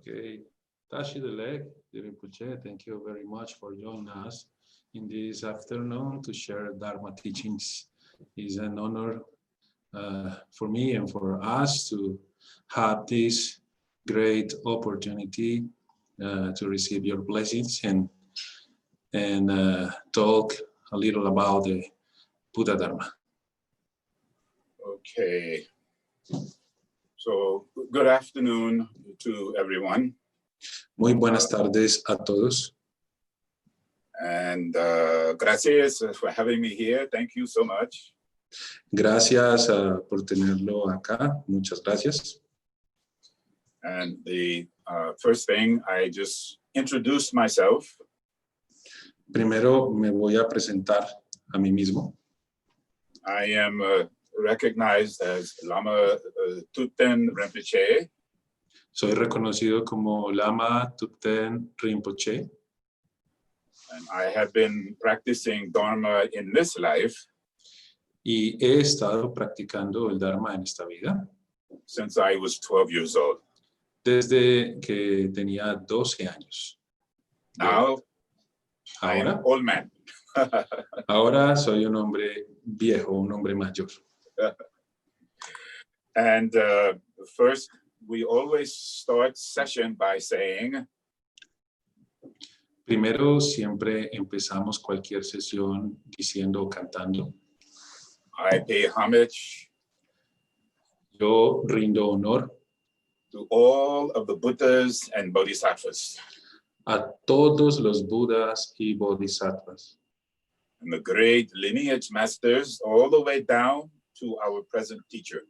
Okay, Tashi the leg, Rinpoche, thank you very much for joining us in this afternoon to share Dharma teachings. It's an honor for me and for us to have this great opportunity to receive your blessings and talk a little about the Buddha Dharma. Okay. So, good afternoon to everyone. Muy buenas tardes a todos. And gracias for having me here. Thank you so much. Gracias por tenerlo acá. Muchas gracias. And the first thing, I just introduced myself. Primero me voy a presentar a mí mismo. I am recognized as Lama Thupten Rinpoche. Soy reconocido como Lama Thupten Rinpoche. And I have been practicing Dharma in this life. Y he estado practicando el Dharma en esta vida. Since I was 12 years old. Desde que tenía 12 años. Now, I am an old man. Ahora soy un hombre viejo, un hombre mayor. And first, we always start session by saying, primero siempre empezamos cualquier sesión diciendo o cantando. I pay homage. Yo rindo honor. To all of the Buddhas and Bodhisattvas. A todos los Budas y Bodhisattvas. And the great lineage masters all the way down to our present teacher.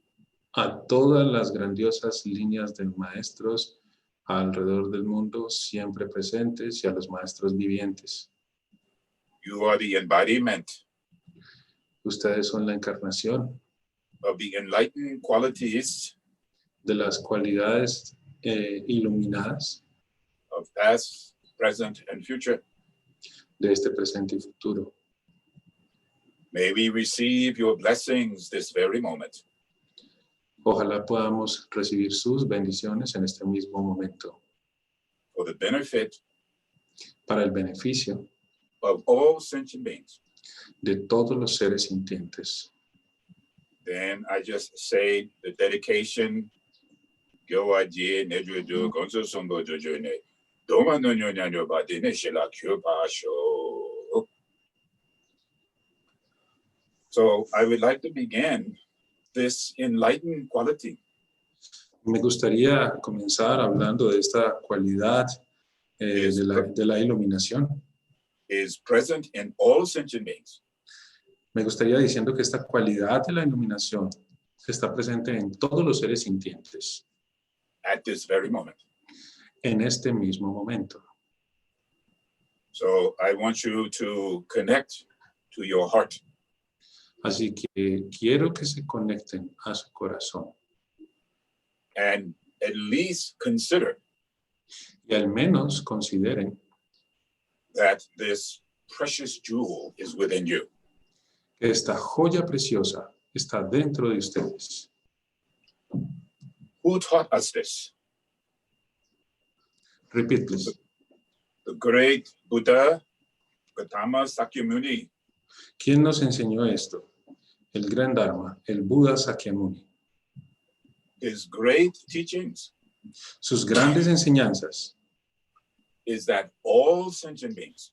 A todas las grandiosas líneas de maestros alrededor del mundo siempre presentes y a los maestros vivientes. You are the embodiment. Ustedes son la encarnación. Of the enlightened qualities. De las cualidades iluminadas. Of past, present, and future. De este presente y futuro. May we receive your blessings this very moment. Ojalá podamos recibir sus bendiciones en este mismo momento. For the benefit. Para el beneficio. Of all sentient beings. De todos los seres sintientes. Then I just say the dedication. So I would like to begin this enlightened quality. Me gustaría comenzar hablando de esta cualidad de la iluminación. Is present in all sentient beings. Me gustaría diciendo que esta cualidad de la iluminación está presente en todos los seres sintientes. At this very moment. En este mismo momento. So I want you to connect to your heart. Así que quiero que se conecten a su corazón. And at least consider. Y al menos consideren. That this precious jewel is within you. Que esta joya preciosa está dentro de ustedes. Who taught us this? Repeat, please. The great Buddha, Gautama Sakyamuni. ¿Quién nos enseñó esto? El gran Dharma, el Buda Sakyamuni. His great teachings. Sus grandes enseñanzas. Is that all sentient beings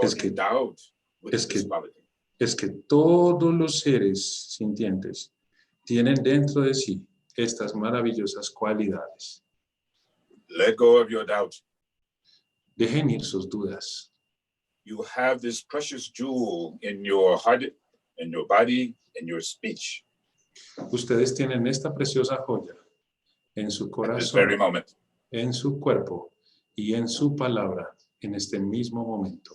are endowed with this quality. Es que todos los seres sintientes tienen dentro de sí estas maravillosas cualidades. Let go of your doubt. Dejen ir sus dudas. You have this precious jewel in your heart, in your body, in your speech. Ustedes tienen esta preciosa joya en su corazón, en su cuerpo y en su palabra en este mismo momento.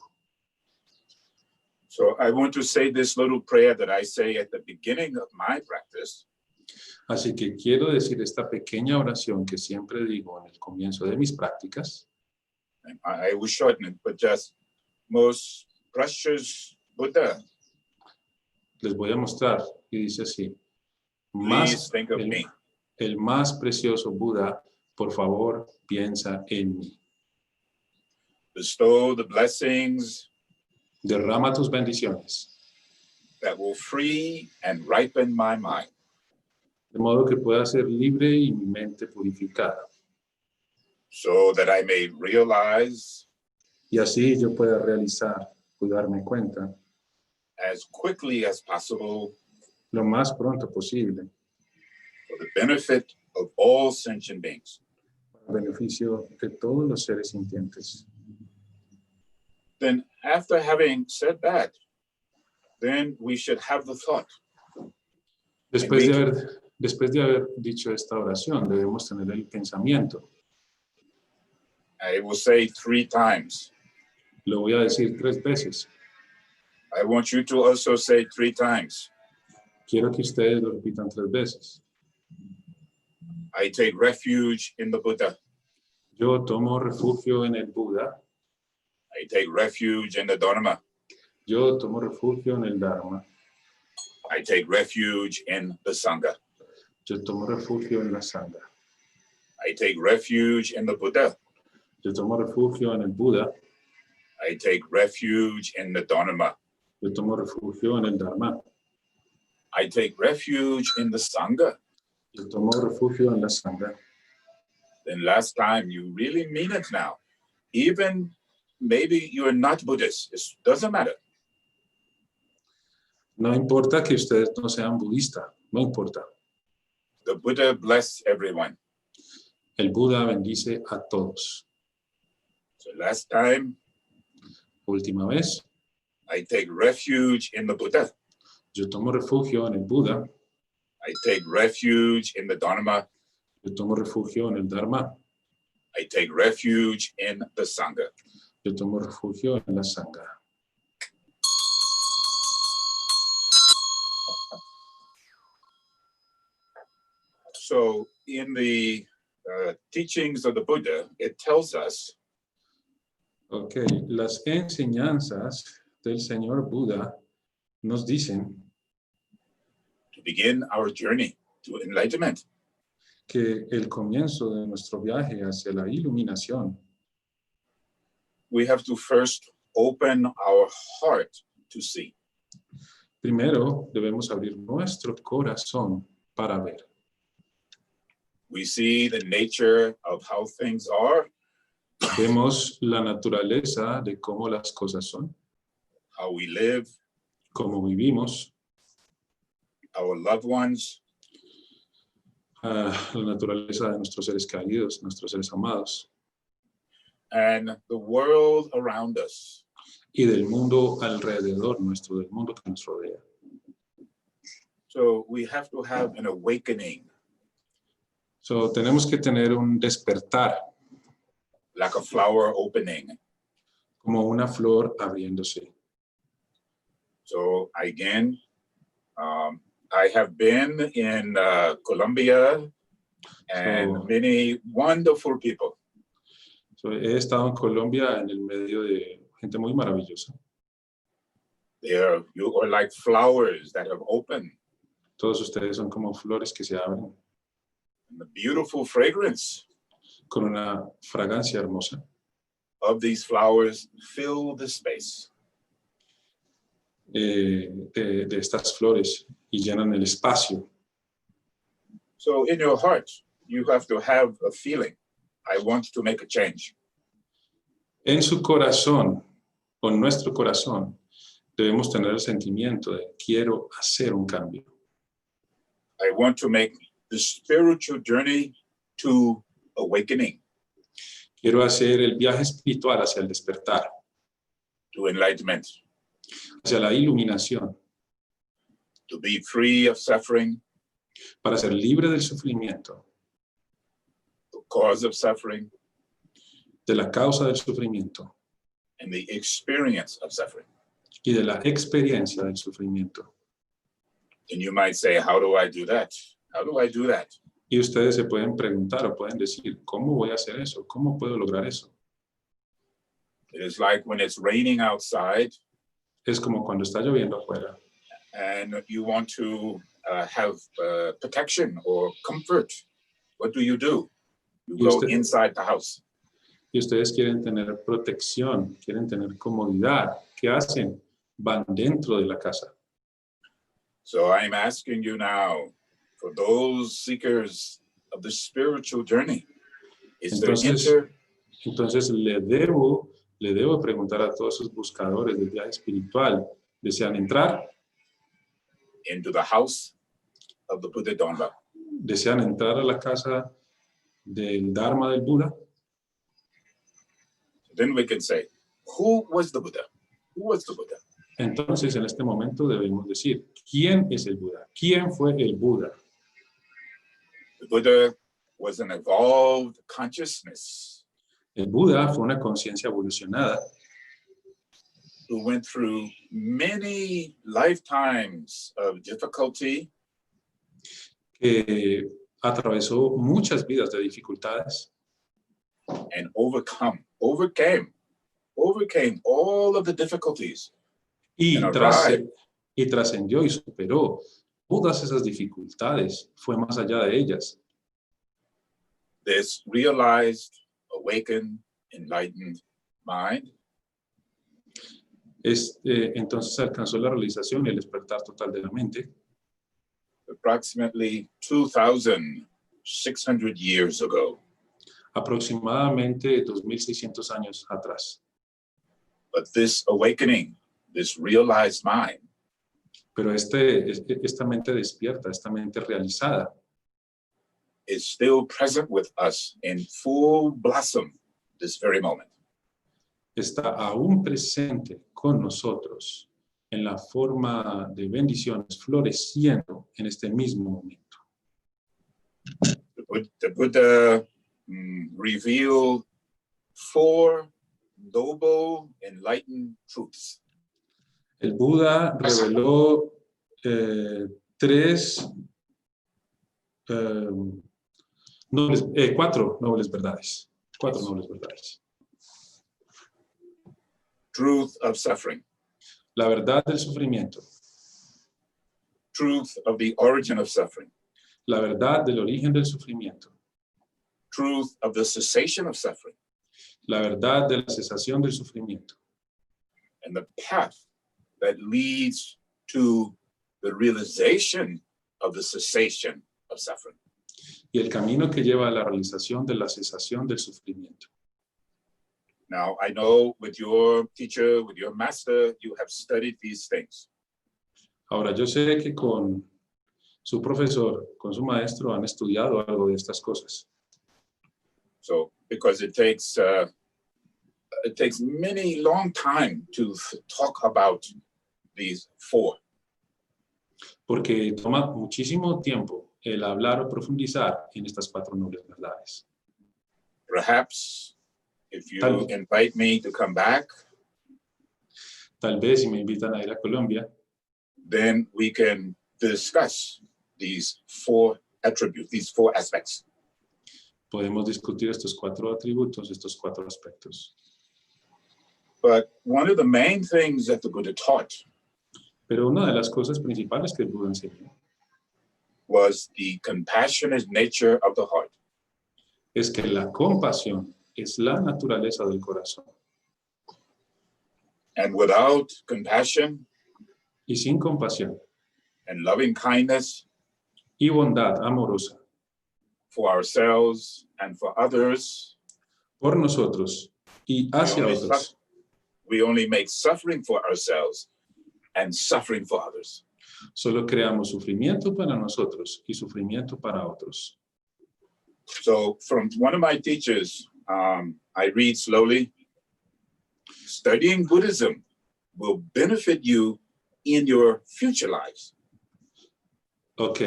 So I want to say this little prayer that I say at the beginning of my practice. Así que quiero decir esta pequeña oración que siempre digo en el comienzo de mis prácticas. And I will shorten it, but just most precious Buddha. Les voy a mostrar y dice así. Please think of me. El más precioso Buda, por favor, piensa en mí. Bestow the blessings Derrama tus bendiciones, that will free and ripen my mind, de modo que pueda ser libre y mi mente purificada. so that I may realize Y así yo pueda realizar, darme cuenta, as quickly as possible, lo más pronto posible, for the benefit of all sentient beings, para beneficio de todos los seres sintientes. then after having said that, then we should have the thought, Después de haber dicho esta oración, debemos tener el pensamiento. I will say 3 times. Lo voy a decir 3 veces. I want you to also say 3 times. Quiero que ustedes lo repitan 3 veces. I take refuge in the Buddha. Yo tomo refugio en el Buda. I take refuge in the Dharma. Yo tomo refugio en el Dharma. I take refuge in the Sangha. Yo tomo refugio en la Sangha. I take refuge in the Buddha. Yo tomo refugio en el Buda. I take refuge in the Dharma. Yo tomo refugio en el Dharma. I take refuge in the Sangha. Yo tomo refugio en la Sangha. Then last time, you really mean it now. Even maybe you're not Buddhist, it doesn't matter. No importa que ustedes no sean budistas, no importa. The Buddha bless everyone. El Buda bendice a todos. So last time, Última vez, I take refuge in the Buddha. yo tomo refugio en el Buda. I take refuge in the Dharma. Yo tomo refugio en el Dharma. I take refuge in the Sangha. Yo tomo refugio en la Sangha. So in the teachings of the Buddha, it tells us Ok, las enseñanzas del Señor Buda nos dicen to begin our journey to enlightenment, que el comienzo de nuestro viaje hacia la iluminación, we have to first open our heart to see. primero debemos abrir nuestro corazón para ver. We see the nature of how things are, Vemos la naturaleza de cómo las cosas son, how we live, cómo vivimos, our loved ones, la naturaleza de nuestros seres queridos, nuestros seres amados, and the world around us. y del mundo alrededor nuestro, del mundo que nos rodea. So we have to have an awakening, So, tenemos que tener un despertar, like a flower opening. como una flor abriéndose. So again, I have been in Colombia and So- many wonderful people. So, he estado en Colombia en el medio de gente muy maravillosa. You are like flowers that have opened, Todos ustedes son como flores que se abren and the beautiful fragrance con una fragancia hermosa. of these flowers fill the space. De estas flores y llenan el espacio. So in your heart, you have to have a feeling, I want to make a change. En su corazón, o en nuestro corazón, debemos tener el sentimiento de quiero hacer un cambio. I want to make the spiritual journey to awakening, Quiero hacer el viaje espiritual hacia el despertar, to enlightenment, hacia la iluminación, to be free of suffering, para ser libre del sufrimiento, the cause of suffering, de la causa del sufrimiento and the experience of suffering. y de la experiencia del sufrimiento. And you might say, how do I do that? How do I do that? Y ustedes se pueden preguntar o pueden decir, ¿cómo voy a hacer eso? ¿Cómo puedo lograr eso? It is like when it's raining outside Es como cuando está lloviendo afuera and you want to have protection or comfort. What do? You Y go usted- inside the house. Y ustedes quieren tener protección, quieren tener comodidad. ¿Qué hacen? Van dentro de la casa. So I'm asking you now, for those seekers of the spiritual journey, is there Entonces le debo preguntar a todos esos buscadores del viaje espiritual, ¿desean entrar? into the house of the Buddha Dharma? ¿Desean entrar a la casa del Dharma del Buda? Then we can say, who was the Buddha? Who was the Buddha? Entonces en este momento debemos decir, ¿quién es el Buda? ¿Quién fue el Buda? The Buddha was an evolved consciousness El Buda fue una conciencia evolucionada who went through many lifetimes of difficulty que atravesó muchas vidas de dificultades and overcame all of the difficulties y and arrived trascendió y superó todas esas dificultades, fue más allá de ellas. this realized, awakened, enlightened mind Entonces alcanzó la realización y el despertar total de la mente approximately 2,600 years ago. aproximadamente 2600 años atrás. But this awakening, this realized mind, Pero esta mente despierta, esta mente realizada, is still present with us in full blossom this very moment. está aún presente con nosotros en la forma de bendiciones, floreciendo en este mismo momento. The Buddha revealed 4 noble, enlightened truths. El Buda reveló 4 nobles verdades. 4 nobles verdades. Truth of suffering, La verdad del sufrimiento, truth of the origin of suffering, la verdad del origen del sufrimiento, truth of the cessation of suffering, la verdad de la cesación del sufrimiento and the path that leads to the realization of the cessation of suffering. y el camino que lleva a la realización de la cesación del sufrimiento. Now, I know with your teacher, with your master, you have studied these things. Ahora, yo sé que con su profesor, con su maestro, han estudiado algo de estas cosas. So, because it takes many long time to talk about these 4. Porque toma muchísimo tiempo el hablar o profundizar en estas 4 nobles verdades. Perhaps if you invite me to come back, Tal vez si me invitan a ir a Colombia, then we can discuss these 4 attributes, these 4 aspects. podemos discutir estos 4 atributos, estos 4 aspectos. But one of the main things that the Buddha taught Pero una de las cosas principales que el Buda enseñó was the compassionate nature of the heart. es que la compasión es la naturaleza del corazón. And without compassion Y sin compasión and loving kindness y bondad amorosa for ourselves and for others, por nosotros y hacia otros, we only make suffering for ourselves and suffering for others. solo creamos sufrimiento para nosotros y sufrimiento para otros. So from one of my teachers, I read slowly, studying Buddhism will benefit you in your future lives. Ok,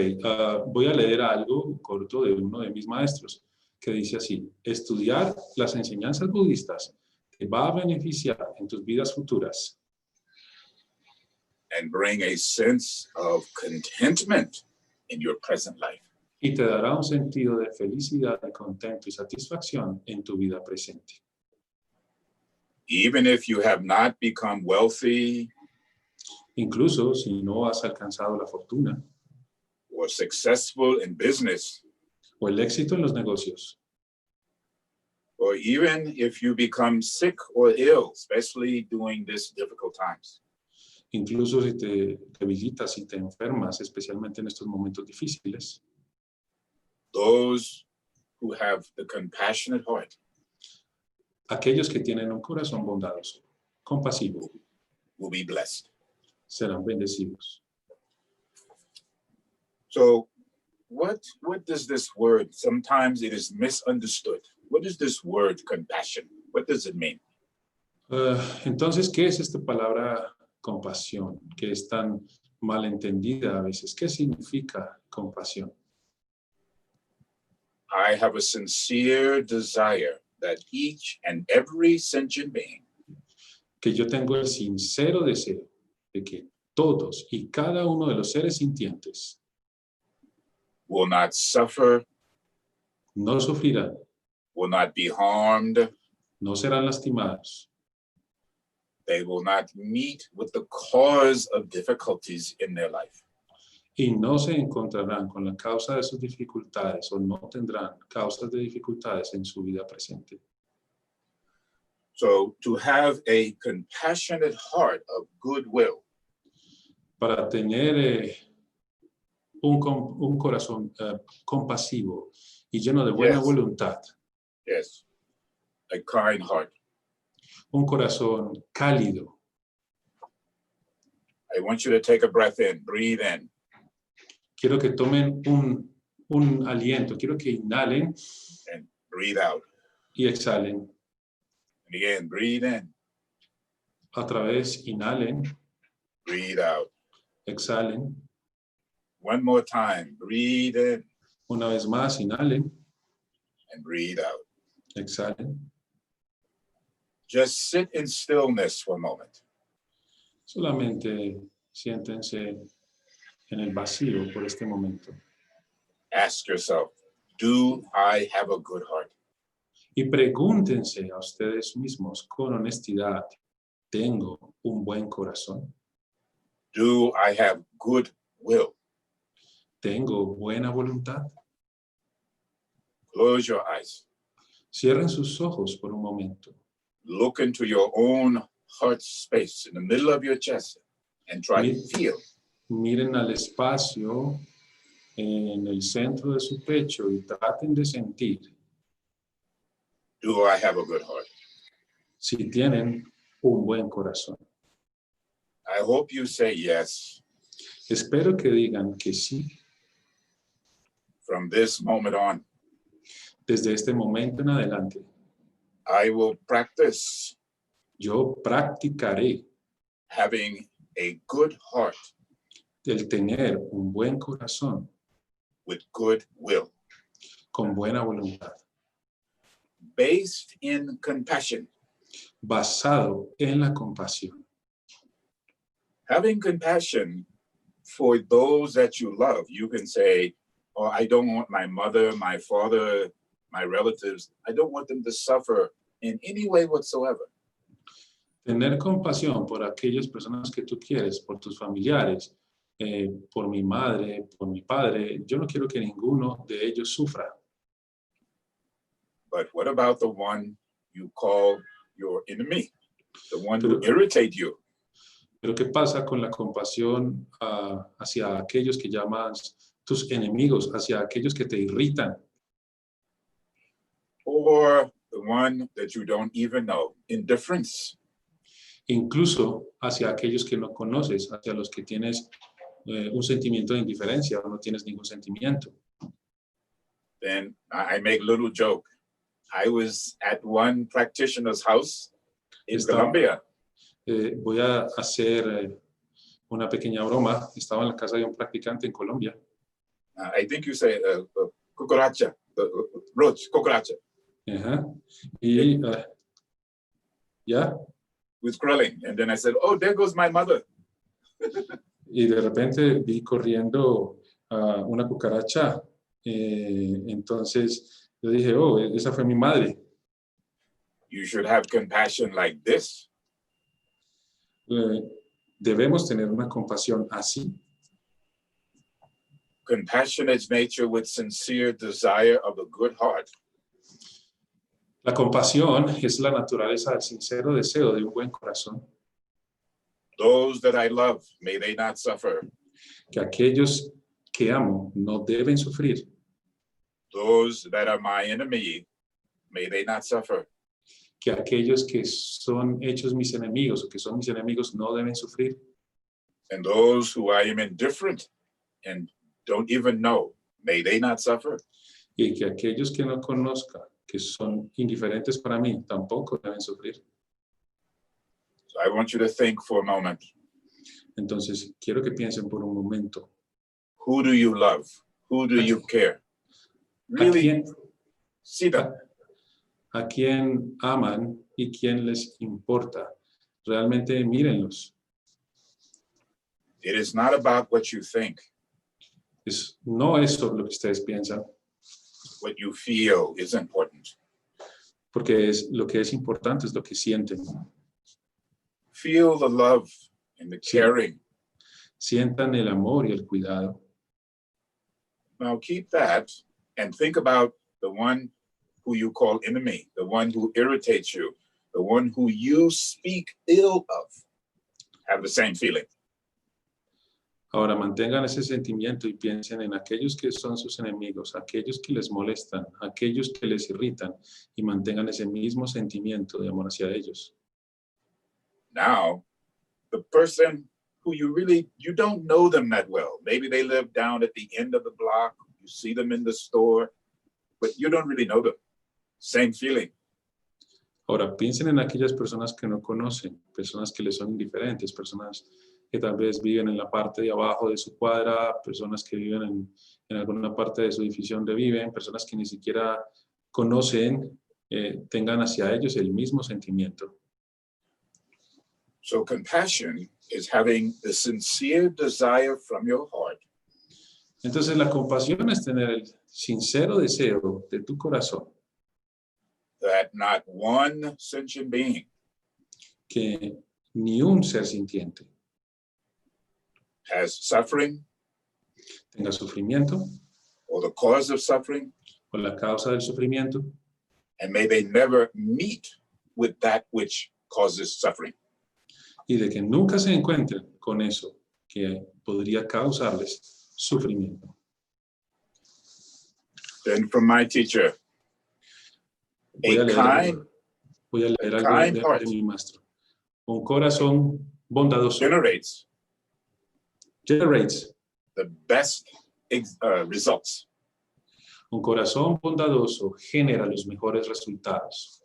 voy a leer algo corto de uno de mis maestros que dice así: estudiar las enseñanzas budistas te va a beneficiar en tus vidas futuras And bring a sense of contentment in your present life. y te dará un sentido de felicidad, de contento y satisfacción en tu vida presente. Even if you have not become wealthy Incluso si no has alcanzado la fortuna or successful in business, o el éxito en los negocios, or even if you become sick or ill, especially during these difficult times. Incluso si te debilitas, si te enfermas, especialmente en estos momentos difíciles, Those who have the compassionate heart aquellos que tienen un corazón bondadoso, compasivo, will be blessed. serán bendecidos. So what does this word, sometimes it is misunderstood. What is this word compassion? What does it mean? Entonces, ¿qué es esta palabra compasión? Que es tan mal entendida a veces. ¿Qué significa compasión? I have a sincere desire that each and every sentient being Que yo tengo el sincero deseo de que todos y cada uno de los seres sintientes will not suffer, no sufrirán, will not be harmed, no serán lastimados, they will not meet with the cause of difficulties in their life. y no se encontrarán con la causa de sus dificultades o no tendrán causas de dificultades en su vida presente. So to have a compassionate heart of goodwill Para tener un corazón compasivo y lleno de buena Yes. voluntad, yes, a kind heart. un corazón cálido. I want you to take a breath in, breathe in, Quiero que tomen un aliento, quiero que inhalen and breathe out. y exhalen. And again, breathe in, Otra vez, inhalen, breathe out. exhalen. One more time, breathe in Una vez más, inhalen, and breathe out. exhalen. Just sit in stillness for a moment. Solamente siéntense en el vacío por este momento. Ask yourself, do I have a good heart? Y pregúntense a ustedes mismos con honestidad, ¿tengo un buen corazón? Do I have good will? ¿Tengo buena voluntad? Close your eyes. Cierren sus ojos por un momento. Look into your own heart space in the middle of your chest and try to feel. Miren al espacio en el centro de su pecho y traten de sentir Do I have a good heart? si tienen un buen corazón. I hope you say yes. Espero que digan que sí. From this moment on, Desde este momento en adelante, I will practice yo practicaré having a good heart el tener un buen corazón with good will, con buena voluntad, based in compassion. basado en la compasión. Having compassion for those that you love. You can say, oh, I don't want my mother, my father, my relatives, I don't want them to suffer in any way whatsoever. Tener compasión por aquellas personas que tú quieres, por tus familiares, por mi madre, por mi padre. Yo no quiero que ninguno de ellos sufra. But what about the one you call your enemy? The one who irritate you? Pero ¿qué pasa con la compasión hacia aquellos que llamas tus enemigos, hacia aquellos que te irritan? Or the one that you don't even know, indifference. Incluso hacia aquellos que no conoces, hacia los que tienes un sentimiento de indiferencia o no tienes ningún sentimiento. Then I make a little joke. I was at one practitioner's house in Colombia. Voy a hacer una pequeña broma. Estaba en la casa de un practicante en Colombia. I think you say cucaracha, roach, cucaracha. Y ya. With crawling. And then I said, oh, there goes my mother. Y de repente vi corriendo una cucaracha. Entonces yo dije, oh, esa fue mi madre. You should have compassion like this. Debemos tener una compasión así. Compassionate nature with sincere desire of a good heart. La compasión es la naturaleza del sincero deseo de un buen corazón. Those that I love, may they not suffer. Que aquellos que amo no deben sufrir. Those that are my enemy, may they not suffer. Que aquellos que son hechos mis enemigos o que son mis enemigos no deben sufrir. And those who I am indifferent and don't even know, may they not suffer. Y que aquellos que no conozca, que son indiferentes para mí, tampoco deben sufrir. So I want you to think for a moment. Entonces, quiero que piensen por un momento. Who do you love? Who do you care? ¿A Really quién, see them. a quién aman y quién les importa? Realmente mírenlos. It is not about what you think. No es sobre lo que ustedes piensan, What you feel is important. porque lo que es importante es lo que sienten. Feel the love and the caring. Sientan el amor y el cuidado. Now keep that and think about the one who you call enemy, the one who irritates you, the one who you speak ill of. Have the same feeling. Ahora mantengan ese sentimiento y piensen en aquellos que son sus enemigos, aquellos que les molestan, aquellos que les irritan, y mantengan ese mismo sentimiento de amor hacia ellos. Now, the person who you don't know them that well. Maybe they live down at the end of the block. You see them in the store, but you don't really know them. Same feeling. Ahora piensen en aquellas personas que no conocen, personas que les son indiferentes, personas que tal vez viven en la parte de abajo de su cuadra, personas que viven en alguna parte de su edificio donde viven, personas que ni siquiera conocen, tengan hacia ellos el mismo sentimiento. So compassion is having the sincere desire from your heart Entonces la compasión es tener el sincero deseo de tu corazón that not one sentient being que ni un ser sintiente has suffering tenga sufrimiento or the cause of suffering, o la causa del sufrimiento, and may they never meet with that which causes suffering. y de que nunca se encuentren con eso que podría causarles sufrimiento. Then from my teacher, Voy a leer algo kind de heart mi maestro. Un corazón bondadoso generates generates. the best results. Un corazón bondadoso genera los mejores resultados.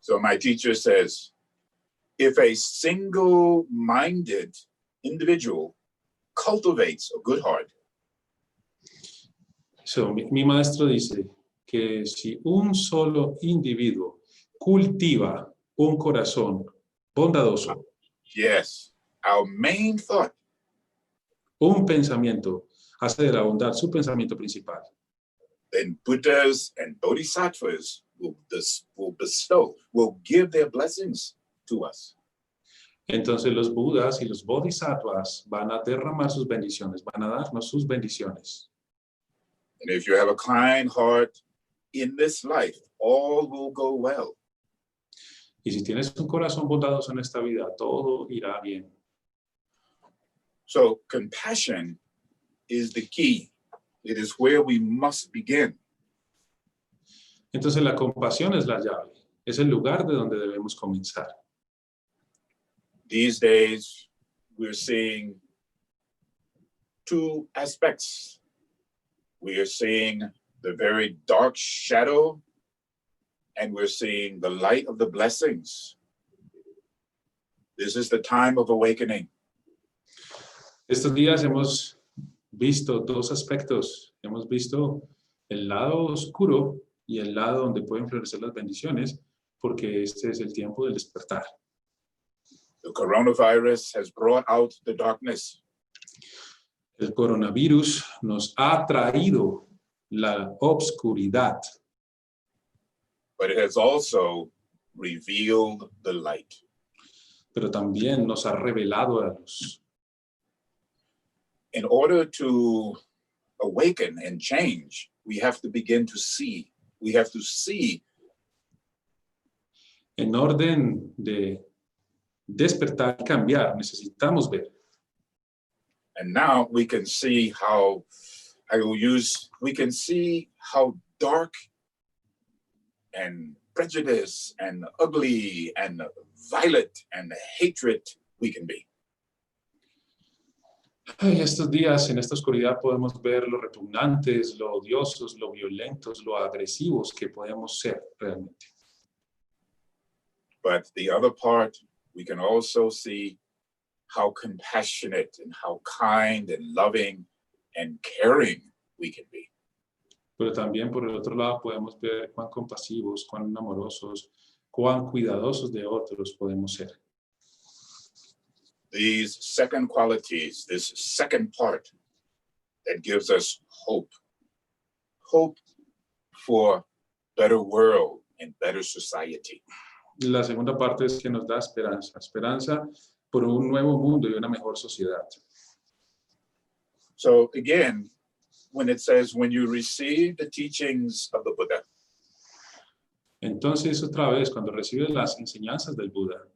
So my teacher says, if a single-minded individual cultivates a good heart, So, mi maestro dice que si un solo individuo cultiva un corazón bondadoso, yes, our main thought un pensamiento, hace de la bondad su pensamiento principal, then Buddhas and Bodhisattvas will give their blessings to us. entonces los budas y los bodhisattvas van a derramar sus bendiciones, van a darnos sus bendiciones. And if you have a kind heart in this life, all will go well. Y si tienes un corazón bondadoso en esta vida, todo irá bien. So compassion is the key. It is where we must begin. Entonces la compasión es la llave, es el lugar de donde debemos comenzar. These days, we're seeing two aspects. We are seeing the very dark shadow, and we're seeing the light of the blessings. This is the time of awakening. Estos días hemos visto dos aspectos. Hemos visto el lado oscuro y el lado donde pueden florecer las bendiciones, porque este es el tiempo del despertar. The coronavirus has brought out the darkness. El coronavirus nos ha traído la obscuridad, But it has also revealed the light. pero también nos ha revelado la luz. In order to awaken and change, we have to begin to see. We have to see En orden de despertar y cambiar, necesitamos ver. And now we can see how, we can see how dark and prejudice and ugly and violent and hatred we can be. En estos días, en esta oscuridad, podemos ver lo repugnantes, lo odiosos, lo violentos, lo agresivos que podemos ser realmente. But the other part, we can also see how compassionate and how kind and loving and caring we can be. Pero también por el otro lado podemos ver cuán compasivos, cuán amorosos, cuán cuidadosos de otros podemos ser. These second qualities, this second part that gives us hope. Hope for better world and better society. La segunda parte es que nos da esperanza, esperanza por un nuevo mundo y una mejor sociedad. So again, when it says, when you receive the teachings of the Buddha, Entonces, otra vez, cuando recibes las enseñanzas del Buda,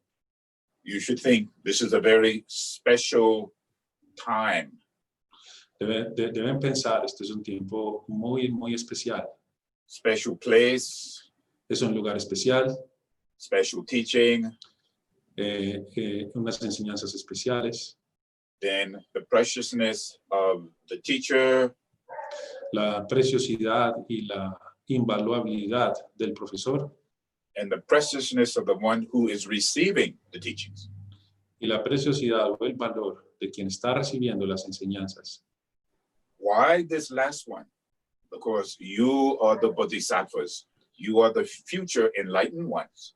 you should think this is a very special time. deben pensar, este es un tiempo muy, muy especial. Special place, Es un lugar especial, special teaching, unas enseñanzas especiales, then the preciousness of the teacher, la preciosidad y la invaluabilidad del profesor and the preciousness of the one who is receiving the teachings. y la preciosidad o el valor de quien está recibiendo las enseñanzas. Why this last one? Because you are the bodhisattvas. You are the future enlightened ones.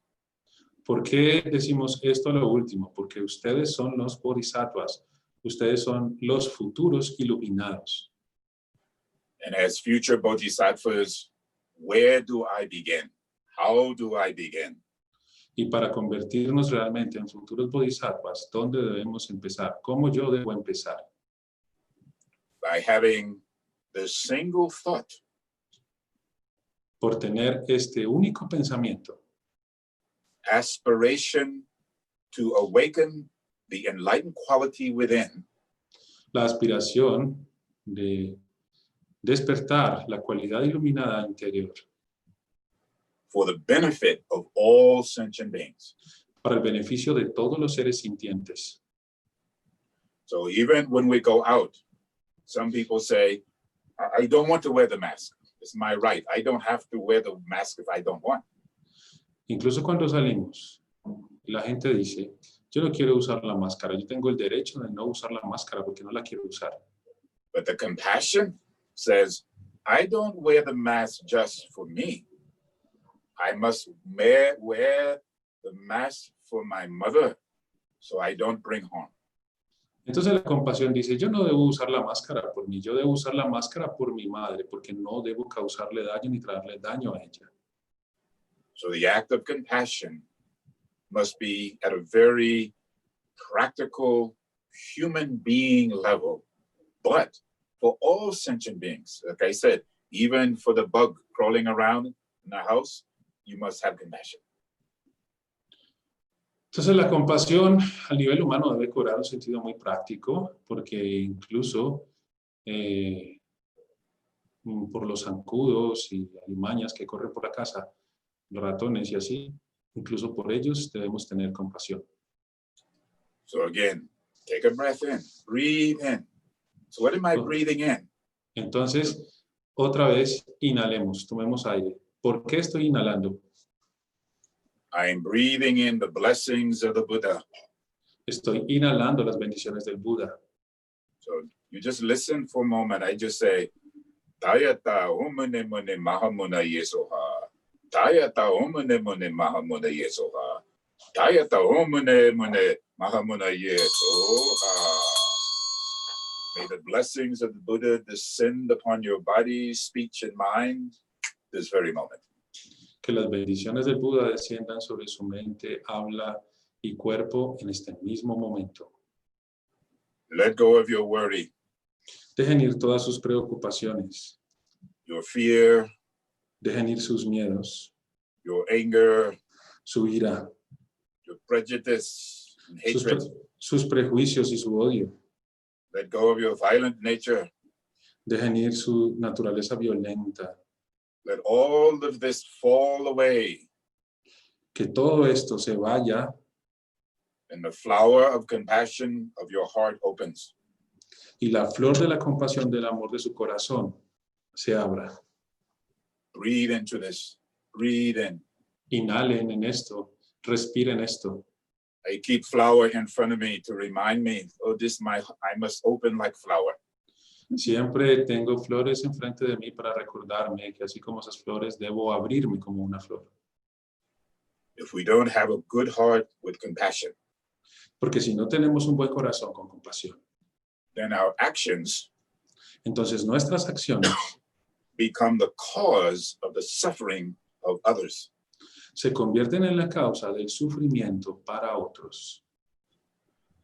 ¿Por qué decimos esto lo último? Porque ustedes son los bodhisattvas. Ustedes son los futuros iluminados. And as future bodhisattvas, where do I begin? How do I begin? Y para convertirnos realmente en futuros bodhisattvas, ¿dónde debemos empezar? ¿Cómo yo debo empezar? By having the single thought, Por tener este único pensamiento, aspiration to awaken the enlightened quality within, la aspiración de despertar la cualidad iluminada interior for the benefit of all sentient beings. para el beneficio de todos los seres sintientes. So even when we go out, some people say, I don't want to wear the mask. It's my right. I don't have to wear the mask if I don't want. Incluso cuando salimos, la gente dice, yo no quiero usar la máscara, yo tengo el derecho de no usar la máscara porque no la quiero usar. But the compassion says, I don't wear the mask just for me. I must wear the mask for my mother so I don't bring harm. Entonces la compasión dice, yo no debo usar la máscara por mí, yo debo usar la máscara por mi madre, porque no debo causarle daño ni traerle daño a ella. So the act of compassion must be at a very practical human being level, but for all sentient beings, like I said, even for the bug crawling around in the house, you must have compassion. Entonces la compasión a nivel humano debe cobrar un sentido muy práctico, porque incluso por los zancudos y alimañas que corren por la casa, los ratones y así, incluso por ellos debemos tener compasión. So again, take a breath in, breathe in. So what am I breathing in? Entonces, otra vez, inhalemos, tomemos aire. ¿Por qué estoy inhalando? I'm breathing in the blessings of the Buddha. Estoy inhalando las bendiciones del Buda. So you just listen for a moment. I just say, Tayata omune mune mahamuna yesoha. Tayata omune mune mahamuna yesoha. Tayata omune mune mahamuna yesoha. May the blessings of the Buddha descend upon your body, speech, and mind this very moment. Que las bendiciones del Buda desciendan sobre su mente, habla y cuerpo en este mismo momento. Let go of your worry, Dejen ir todas sus preocupaciones. your fear, Dejen ir sus miedos, your anger, su ira, your prejudice and sus, hatred. sus prejuicios y su odio. Let go of your violent nature. Dejen ir su naturaleza violenta. Let all of this fall away. Que todo esto se vaya. And the flower of compassion of your heart opens. Y la flor de la compasión del amor de su corazón se abra. Breathe into this. Breathe in. Inhalen en esto. Respiren esto. I keep flower in front of me to remind me, oh, I must open like flower. Siempre tengo flores enfrente de mí para recordarme que así como esas flores debo abrirme como una flor. If we don't have a good heart with compassion, Porque si no tenemos un buen corazón con compasión, then our actions entonces nuestras acciones become the cause of the suffering of others. se convierten en la causa del sufrimiento para otros.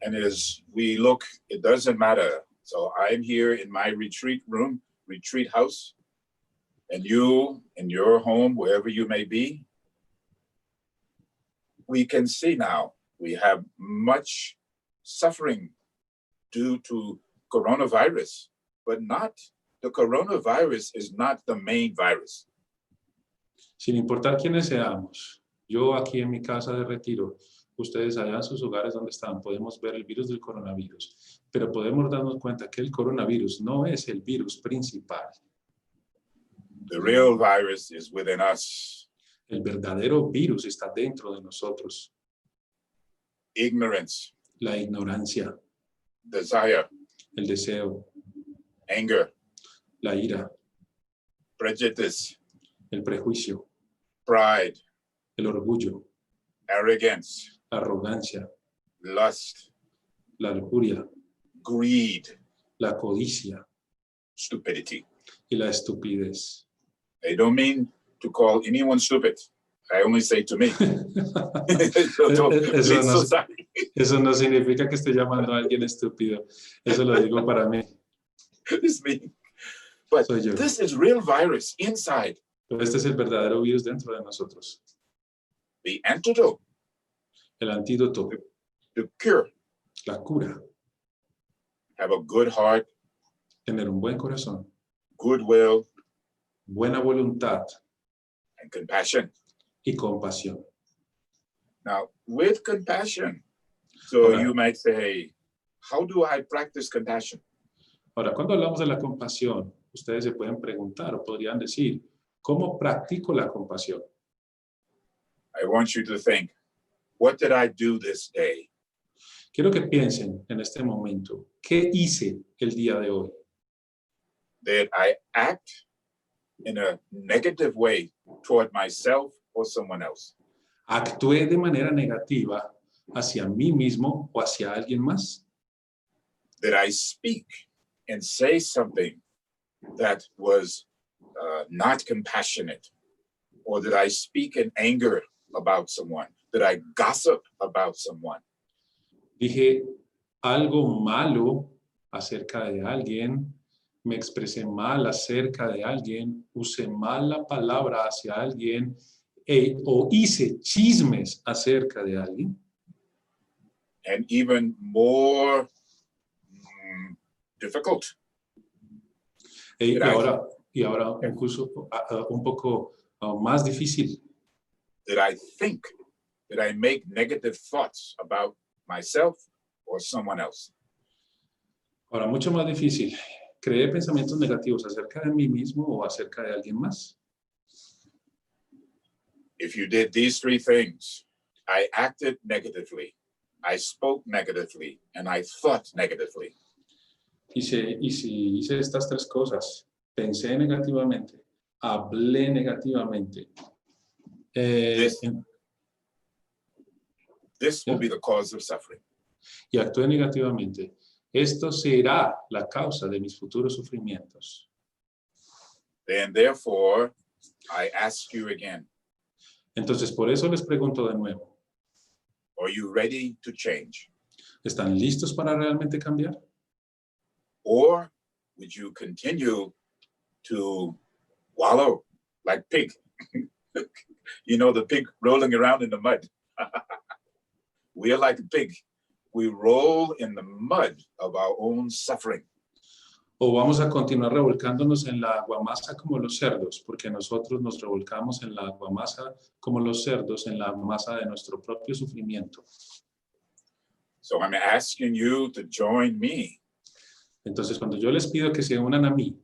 And as we look, it doesn't matter. So I'm here in my retreat room, retreat house, and you in your home, wherever you may be. We can see now we have much suffering due to coronavirus, but the coronavirus is not the main virus. Sin importar quiénes seamos, yo aquí en mi casa de retiro, ustedes allá en sus hogares donde están, podemos ver el virus del coronavirus, pero podemos darnos cuenta que el coronavirus no es el virus principal. The real virus is within us. El verdadero virus está dentro de nosotros. Ignorance, La ignorancia, desire, el deseo, anger, la ira, prejudice, el prejuicio, pride, el orgullo, arrogance, la arrogancia, lust, la lujuria, greed, la codicia stupidity. y la estupidez. I don't mean to call anyone stupid. I only say to me. Eso no significa que esté llamando a alguien estúpido. Eso lo digo para mí. It's me. But Soy yo. this is real virus inside. Pero este es el verdadero virus dentro de nosotros. The antidote, El antídoto, the cure, la cura, have a good heart, tener un buen corazón, goodwill, buena voluntad and compassion. y compasión. Now, with compassion, so Ahora, you might say, how do I practice compassion? Ahora, cuando hablamos de la compasión, ustedes se pueden preguntar o podrían decir, ¿cómo practico la compasión? I want you to think, what did I do this day? Quiero que piensen en este momento, ¿qué hice el día de hoy? Did I act in a negative way toward myself or someone else? ¿Actué de manera negativa hacia mí mismo o hacia alguien más? Did I speak and say something that was not compassionate? Or did I speak in anger about someone? Did I gossip about someone? Dije algo malo acerca de alguien, me expresé mal acerca de alguien, usé mal la palabra hacia alguien o hice chismes acerca de alguien. And even more difficult. Y ahora incluso un poco más difícil. Did I make negative thoughts about myself or someone else? Ahora, mucho más difícil. ¿Creé pensamientos negativos acerca de mí mismo o acerca de alguien más? If you did these three things, I acted negatively, I spoke negatively, and I thought negatively. Y si hice estas tres cosas, pensé negativamente, hablé negativamente. This will be the cause of suffering. Y actué negativamente. Esto será la causa de mis futuros sufrimientos. Then therefore, I ask you again. Entonces, por eso les pregunto de nuevo. Are you ready to change? ¿Están listos para realmente cambiar? Or would you continue to wallow like pig? You know, the pig rolling around in the mud. We are like a pig. We roll in the mud of our own suffering. O vamos a continuar revolcándonos en la aguamasa como los cerdos, porque nosotros nos revolcamos en la aguamasa como los cerdos en la masa de nuestro propio sufrimiento. So I'm asking you to join me Entonces, cuando yo les pido que se unan a mí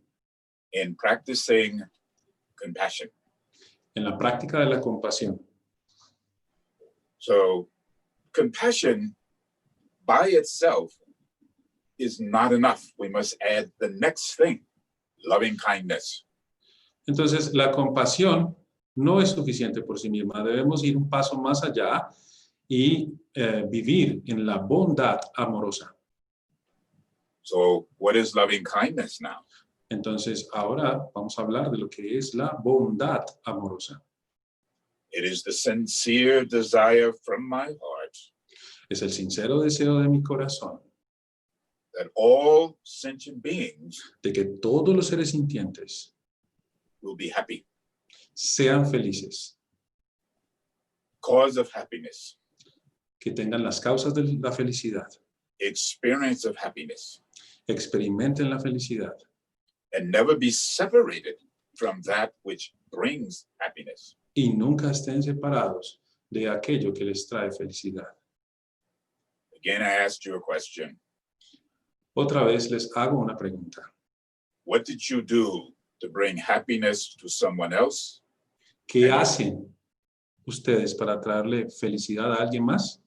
in practicing compassion. en la práctica de la compasión, So compassion by itself is not enough. We must add the next thing, loving kindness. entonces la compasión no es suficiente por sí misma. Debemos ir un paso más allá y vivir en la bondad amorosa. So what is loving kindness now? Entonces, ahora vamos a hablar de lo que es la bondad amorosa. It is the sincere desire from my heart Es el sincero deseo de mi corazón that all sentient beings de que todos los seres sintientes will be happy. sean felices, Cause of happiness, que tengan las causas de la felicidad, experience of happiness, experimenten la felicidad and never be separated from that which brings happiness. y nunca estén separados de aquello que les trae felicidad. Again, I asked you a question. Otra vez les hago una pregunta. What did you do to bring happiness to someone else? ¿Qué hacen ustedes para traerle felicidad a alguien más?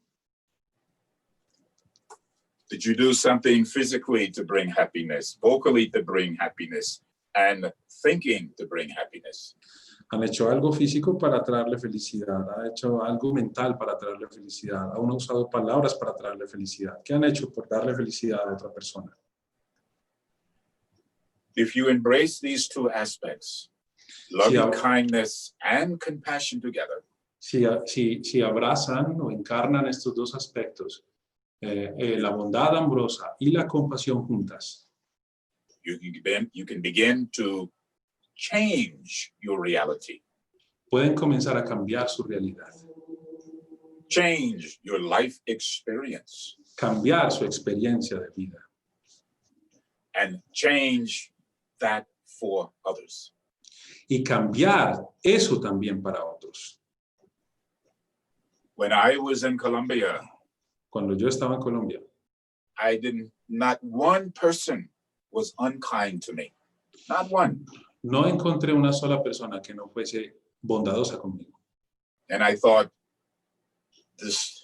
Did you do something physically to bring happiness, vocally to bring happiness, and thinking to bring happiness? ¿Han hecho algo físico para traerle felicidad? ¿Han hecho algo mental para traerle felicidad? ¿Han usado palabras para traerle felicidad? ¿Qué han hecho por darle felicidad a otra persona? If you embrace these two aspects, loving kindness and compassion together, Si abrazan o encarnan estos dos aspectos, la bondad amorosa y la compasión juntas, you can begin to change your reality, pueden comenzar a cambiar su realidad, change your life experience, cambiar su experiencia de vida and change that for others. y cambiar eso también para otros. When I was in Colombia, Cuando yo estaba en Colombia, not one person was unkind to me. Not one. no encontré una sola persona que no fuese bondadosa conmigo. And I thought, this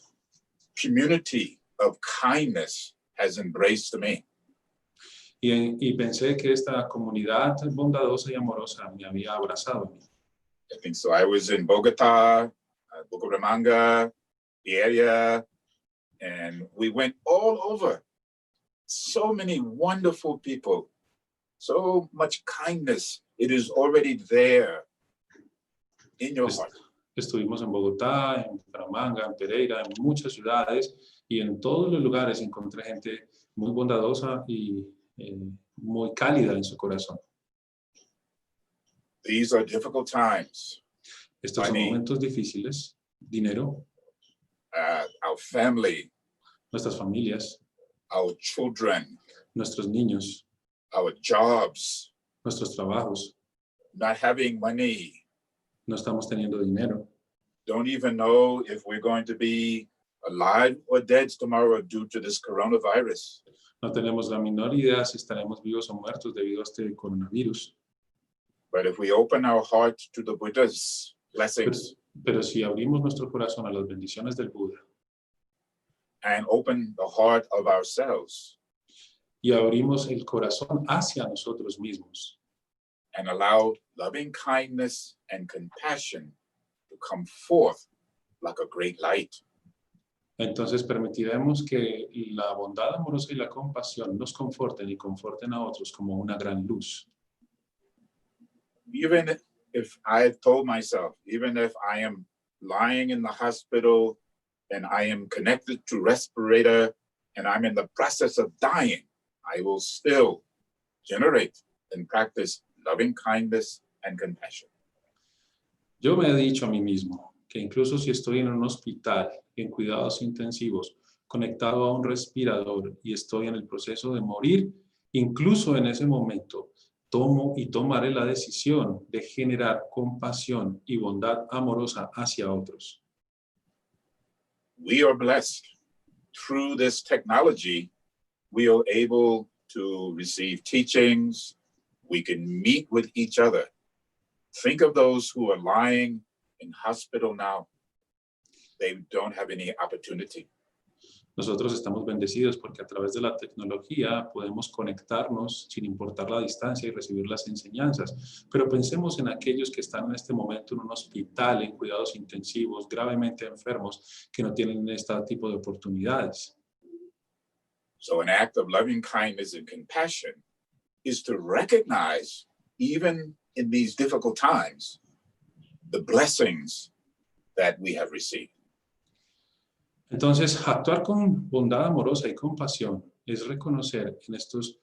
community of kindness has embraced me. Y pensé que esta comunidad bondadosa y amorosa me había abrazado a mí. I think so. I was in Bogota, Bucaramanga, the area, and we went all over. So many wonderful people, so much kindness. It is already there in your heart. Estuvimos en Bogotá, en Bucaramanga, en Pereira, en muchas ciudades, y en todos los lugares encontré gente muy bondadosa y muy cálida en su corazón. These are difficult times. Estos son momentos difíciles. Dinero, our family, nuestras familias, our children, nuestros niños, our jobs, nuestros trabajos, not having money, no estamos teniendo dinero, don't even know if we're going to be alive or dead tomorrow due to this coronavirus. no tenemos la menor idea si estaremos vivos o muertos debido a este coronavirus. But if we open our heart to the Buddha's blessings, pero si abrimos nuestro corazón a las bendiciones del Buda and open the heart of ourselves, y abrimos el corazón hacia nosotros mismos and allow loving kindness and compassion to come forth like a great light, entonces permitiremos que la bondad amorosa y la compasión nos conforten y conforten a otros como una gran luz. even if I told myself, even if I am lying in the hospital and I am connected to respirator and I'm in the process of dying, I will still generate and practice loving kindness and compassion. Yo me he dicho a mí mismo que incluso si estoy en un hospital, en cuidados intensivos, conectado a un respirador y estoy en el proceso de morir, incluso en ese momento, tomaré la decisión de generar compasión y bondad amorosa hacia otros. We are blessed. Through this technology, we are able to receive teachings. We can meet with each other. Think of those who are lying in hospital now. They don't have any opportunity. Nosotros estamos bendecidos porque a través de la tecnología podemos conectarnos sin importar la distancia y recibir las enseñanzas. Pero pensemos en aquellos que están en este momento en un hospital, en cuidados intensivos, gravemente enfermos, que no tienen este tipo de oportunidades. So an act of loving kindness and compassion is to recognize, even in these difficult times, the blessings that we have received. Entonces, actuar con bondad amorosa y compasión es reconocer en estos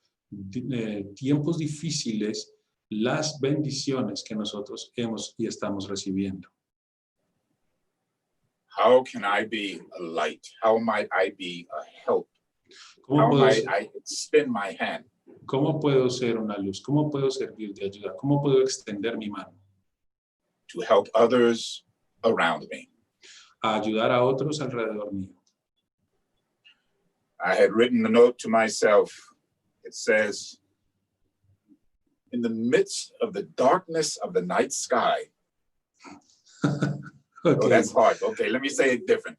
tiempos difíciles las bendiciones que nosotros hemos y estamos recibiendo. How can I be a light? How might I be a help? How might I extend my hand? ¿Cómo puedo ser una luz? ¿Cómo puedo servir de ayuda? ¿Cómo puedo extender mi mano? To help others around me. A ayudar a otros alrededor mío. I had written a note to myself. It says, in the midst of the darkness of the night sky. Okay. Oh, that's hard. Okay, let me say it different.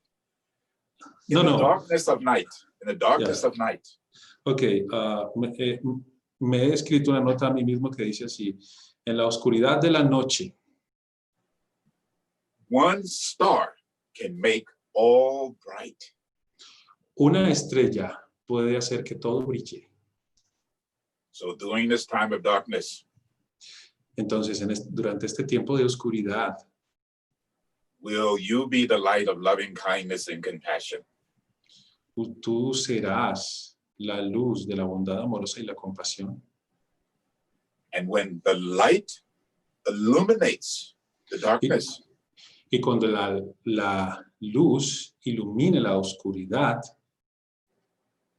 In the darkness of night. In the darkness of night. Okay, me he escrito una nota a mí mismo que dice así, en la oscuridad de la noche. One star can make all bright. Una estrella puede hacer que todo brille. So during this time of darkness, entonces durante este tiempo de oscuridad, will you be the light of loving kindness and compassion? Tú serás la luz de la bondad amorosa y la compasión. And when the light illuminates the darkness, y cuando la luz ilumine la oscuridad,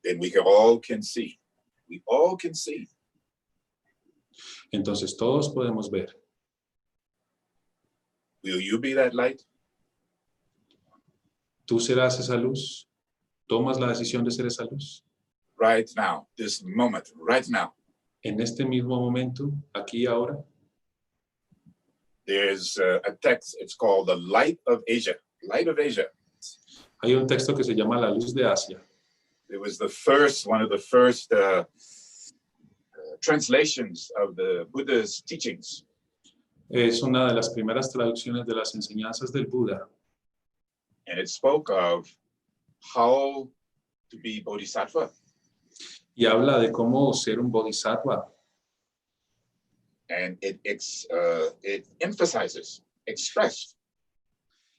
then we all can see. We all can see. Entonces todos podemos ver. Will you be that light? ¿Tú serás esa luz? ¿Tomas la decisión de ser esa luz? Right now, this moment, right now. En este mismo momento, aquí y ahora. There's a text, it's called The Light of Asia. Light of Asia. Hay un texto que se llama La Luz de Asia. It was one of the first translations of the Buddha's teachings. Es una de las primeras traducciones de las enseñanzas del Buda. And it spoke of how to be bodhisattva. Y habla de cómo ser un bodhisattva. And it emphasizes, expressed.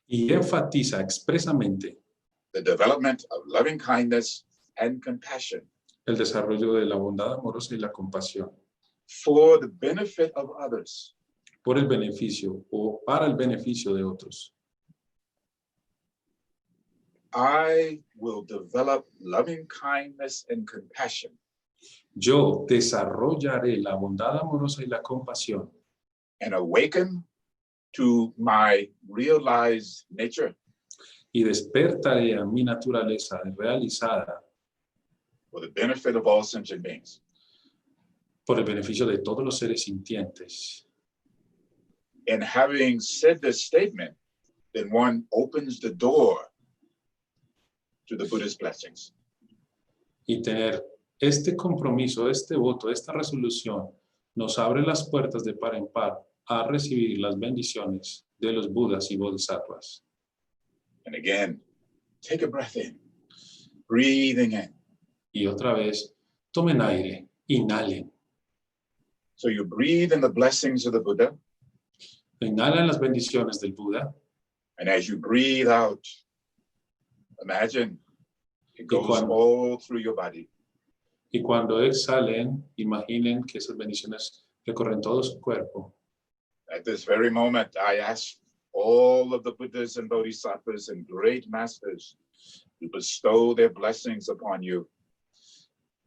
Y enfatiza expresamente the development of loving kindness and compassion. El desarrollo de la bondad amorosa y la compasión. For the benefit of others. Por el beneficio o para el beneficio de otros. I will develop loving kindness and compassion. Yo desarrollaré la bondad amorosa y la compasión. And awaken to my realized nature. Y despertaré a mi naturaleza realizada. For the benefit of all sentient beings. Por el beneficio de todos los seres sintientes. And having said this statement, then one opens the door to the Buddha's blessings. Y tener este compromiso, este voto, esta resolución, nos abre las puertas de par en par a recibir las bendiciones de los Budas y Bodhisattvas. And again, take a breath in, breathing in. Y otra vez, tomen aire, inhalen. So you breathe in the blessings of the Buddha. Inhalan las bendiciones del Buda. And as you breathe out, imagine it goes all through your body. Y cuando exhalen, imaginen que esas bendiciones recorren todo su cuerpo. At this very moment, I ask all of the Buddhas and Bodhisattvas and great masters to bestow their blessings upon you.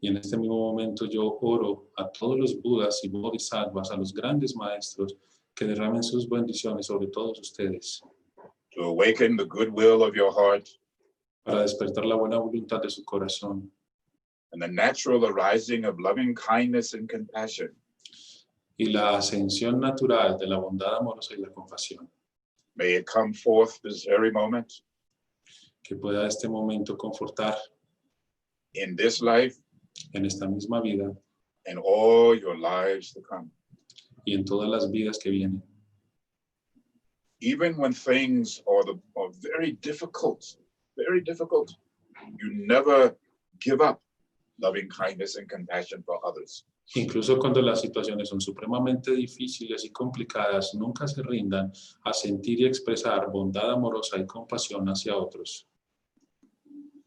Y en este mismo momento yo oro a todos los Budas y Bodhisattvas, a los grandes maestros, que derramen sus bendiciones sobre todos ustedes. To awaken the goodwill of your heart. Para despertar la buena voluntad de su corazón. And the natural arising of loving kindness and compassion. Y la ascensión natural de la bondad amorosa y la compasión. May it come forth this very moment. Que pueda este momento confortar. In this life. En esta misma vida. And all your lives to come. Y en todas las vidas que vienen. Even when things are very difficult, you never give up loving kindness and compassion for others. Incluso cuando las situaciones son supremamente difíciles y complicadas, nunca se rindan a sentir y expresar bondad amorosa y compasión hacia otros.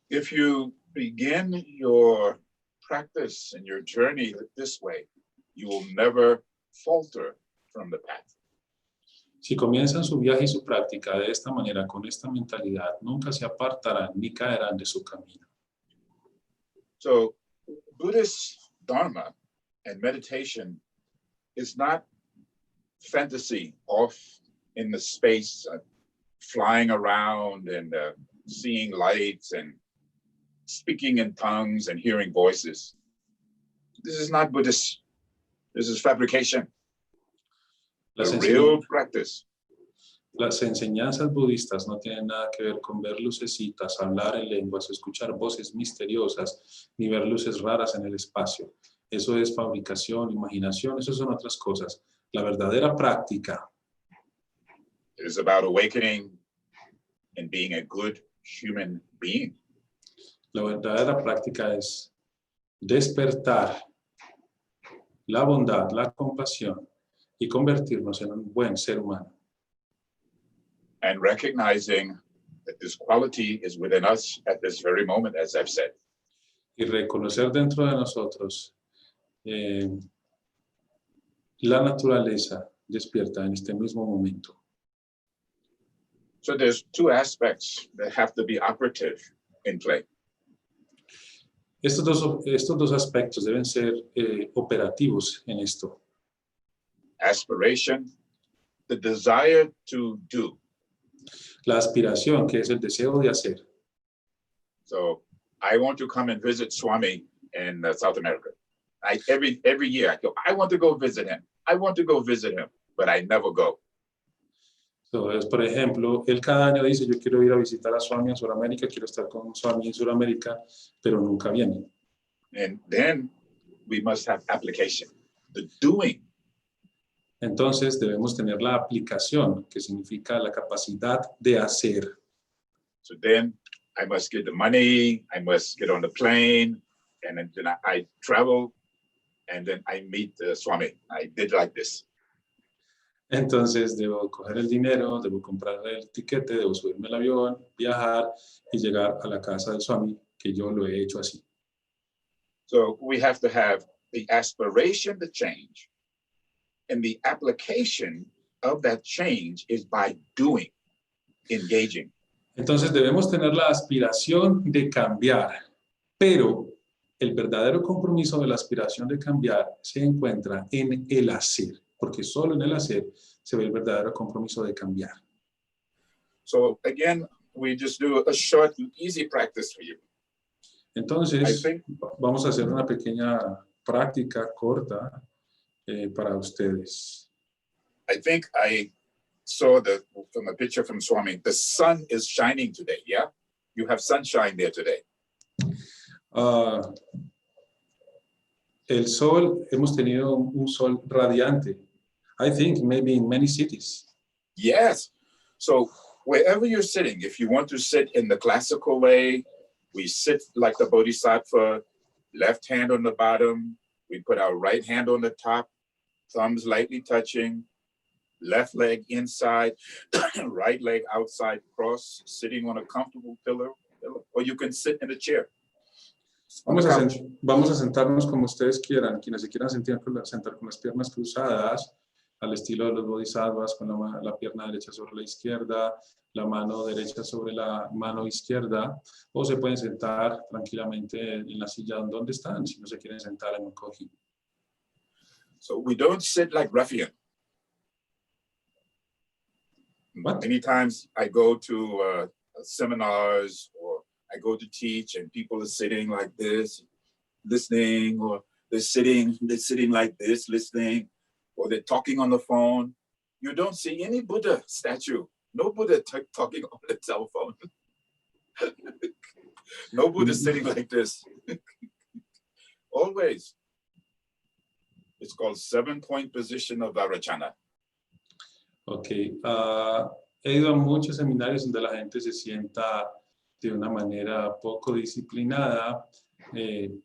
If you begin your practice and your journey this way, you will never falter from the path. Si comienzan su viaje y su práctica de esta manera, con esta mentalidad, nunca se apartarán ni caerán de su camino. So, Buddhist Dharma and meditation is not fantasy off in the space, flying around and seeing lights and speaking in tongues and hearing voices. This is not Buddhist. This is fabrication. The real practice. Las enseñanzas budistas no tienen nada que ver con ver lucecitas, hablar en lenguas, escuchar voces misteriosas, ni ver luces raras en el espacio. Eso es fabricación, imaginación, eso son otras cosas. La verdadera práctica. It is about awakening and being a good human being. La verdadera práctica es despertar la bondad, la compasión y convertirnos en un buen ser humano. And recognizing that this quality is within us at this very moment, as I've said. Y reconocer dentro de nosotros la naturaleza despierta en este mismo momento. So there's two aspects that have to be operative in play. Estos dos aspectos deben ser operativos en esto. Aspiration, the desire to do. La aspiración, que es el deseo de hacer. So I want to come and visit Swami in South America. Every year I go, I want to go visit him. I want to go visit him, but I never go. Entonces, por ejemplo, él cada año dice, yo quiero ir a visitar a Swami en Sudamérica, quiero estar con Swami en Sudamérica, pero nunca viene. And then we must have application, the doing. Entonces debemos tener la aplicación, que significa la capacidad de hacer. So then I must get the money, I must get on the plane, and then I travel, and then I meet Swami. I did like this. Entonces debo coger el dinero, debo comprar el tiquete, debo subirme al avión, viajar y llegar a la casa del Swami, que yo lo he hecho así. So we have to have the aspiration to change, and the application of that change is by doing, engaging. Entonces debemos tener la aspiración de cambiar, pero el verdadero compromiso de la aspiración de cambiar se encuentra en el hacer, porque solo en el hacer se ve el verdadero compromiso de cambiar. So again, we just do a short and easy practice for you. Entonces, vamos a hacer una pequeña práctica corta para ustedes. I think I saw from a picture from Swami, the sun is shining today, yeah? You have sunshine there today. El sol, hemos tenido un sol radiante. I think maybe in many cities. Yes. So wherever you're sitting, if you want to sit in the classical way, we sit like the Bodhisattva, left hand on the bottom. We put our right hand on the top, thumbs lightly touching, left leg inside, right leg outside, cross, sitting on a comfortable pillow, or you can sit in a chair. Vamos a sentarnos como ustedes quieran. Quienes se quieran sentar con las piernas cruzadas, al estilo de los bodhisattvas, con la pierna derecha sobre la izquierda, la mano derecha sobre la mano izquierda, o se pueden sentar tranquilamente en la silla donde están, si no se quieren sentar en un cojín. So we don't sit like ruffian. What? Many times I go to seminars or I go to teach and people are sitting like this, listening, or they're sitting like this, listening, or they're talking on the phone. You don't see any Buddha statue. No Buddha talking on the telephone. No Buddha sitting like this. Always. It's called 7-point position of Varachana. Ok. He ido a muchos seminarios donde la gente se sienta de una manera poco disciplinada,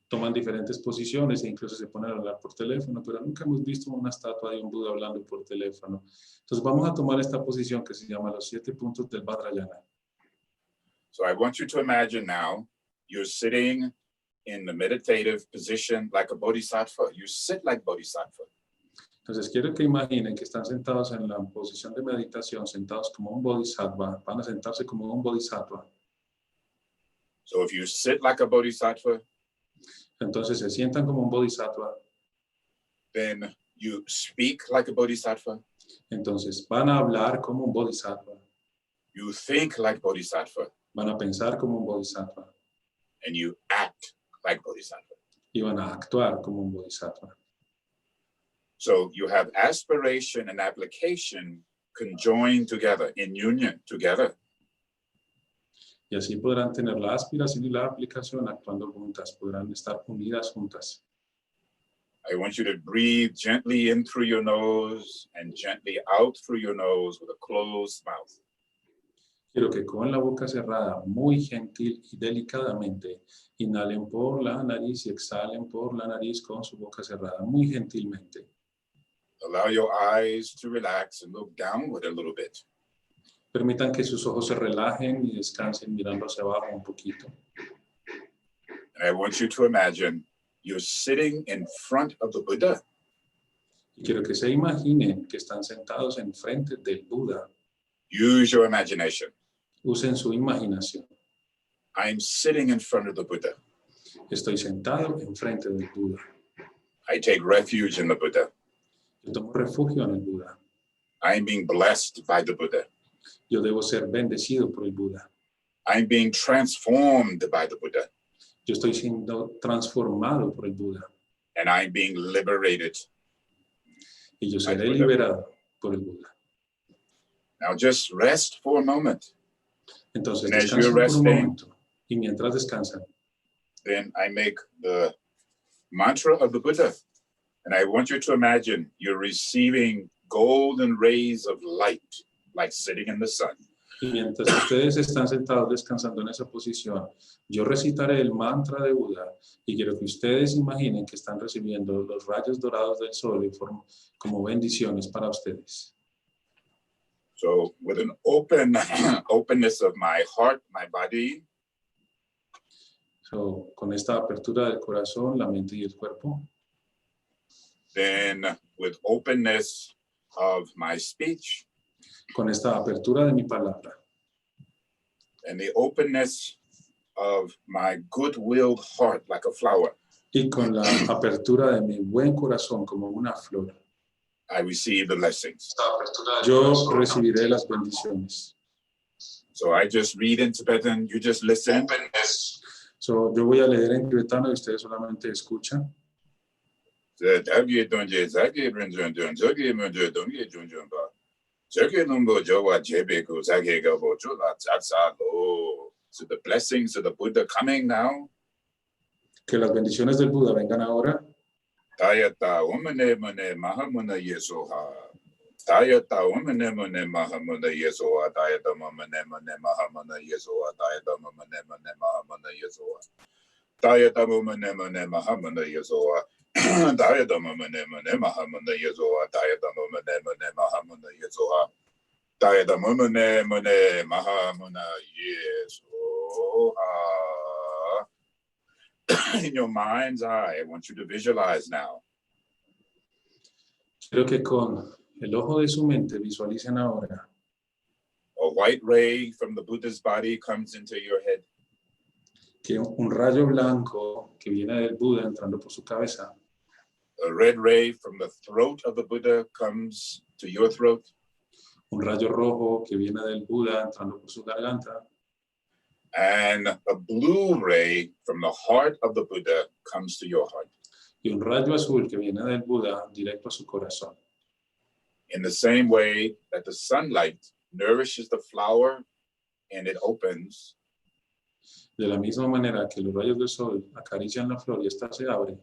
toman diferentes posiciones e incluso se ponen a hablar por teléfono, pero nunca hemos visto una estatua de un Buda hablando por teléfono. Entonces vamos a tomar esta posición que se llama los 7 puntos del Vajrayana. So I want you to imagine now, you're sitting in the meditative position like a bodhisattva. You sit like bodhisattva. Entonces quiero que imaginen que están sentados en la posición de meditación, sentados como un bodhisattva, van a sentarse como un bodhisattva. So if you sit like a bodhisattva, entonces se sientan como un bodhisattva, then you speak like a bodhisattva. Entonces van a hablar como un bodhisattva. You think like bodhisattva. Van a pensar como un bodhisattva. And you act like bodhisattva. Y van a actuar como un bodhisattva. So you have aspiration and application conjoined together, in union together. Y así podrán tener la aspiración y la aplicación actuando juntas, podrán estar unidas juntas. I want you to breathe gently in through your nose and gently out through your nose with a closed mouth. Quiero que con la boca cerrada, muy gentil y delicadamente, inhalen por la nariz y exhalen por la nariz con su boca cerrada, muy gentilmente. Allow your eyes to relax and look downward a little bit. Permitan que sus ojos se relajen y descansen mirando hacia abajo un poquito. And I want you to imagine you're sitting in front of the Buddha. Y quiero que se imaginen que están sentados en frente del Buda. Use your imagination. Usen su imaginación. I'm sitting in front of the Buddha. Estoy sentado en frente del Buda. I take refuge in the Buddha. Yo tomo refugio en el Buda. I'm being blessed by the Buddha. Yo debo ser bendecido por el Buda. I'm being transformed by the Buddha. Yo estoy siendo transformado por el Buda. And I'm being liberated. Y yo seré liberado por el Buda. Now just rest for a moment. Entonces And as descansen you're por un resting, momento. Y mientras descansan, then I make the mantra of the Buddha. And I want you to imagine you're receiving golden rays of light, like sitting in the sun. y mientras ustedes están sentados descansando en esa posición, yo recitaré el mantra de Buda y quiero que ustedes imaginen que están recibiendo los rayos dorados del sol como bendiciones para ustedes. So with an openness of my heart, my body, So, con esta apertura del corazón, la mente y el cuerpo, then with openness of my speech, con esta apertura de mi palabra and the openness of my good-willed heart like a flower, y con la apertura de mi buen corazón como una flor, I receive the blessings. yo recibiré las bendiciones. So I just read in Tibetan, you just listen. So, yo voy a leer en tibetano y ustedes solamente escuchan. So the blessings of the Buddha coming now. Que las bendiciones del Buda vengan ahora. Tayata umane mane mahamuna yesoha. Tayata umane mane mahamuna yesoha. Tayata umane mane mahamuna yesoha. Tayata umane mane mahamuna yesoha. Tayata umane mane mahamuna yesoha. Tayata umane mane mahamuna yesoha. Tayata umane mane mahamuna yesoha. Tayata umane mane mahamuna yesoha. In your mind's eye, I want you to visualize now. Quiero que con el ojo de su mente, visualicen ahora a white ray from the Buddha's body comes into your head. que un rayo blanco que viene del Buda entrando por su cabeza, A red ray from the throat of the Buddha comes to your throat. un rayo rojo que viene del Buda entrando por su garganta, And a blue ray from the heart of the Buddha comes to your heart. y un rayo azul que viene del Buda directo a su corazón. In the same way that the sunlight nourishes the flower and it opens, De la misma manera que los rayos del sol acarician la flor y esta se abre,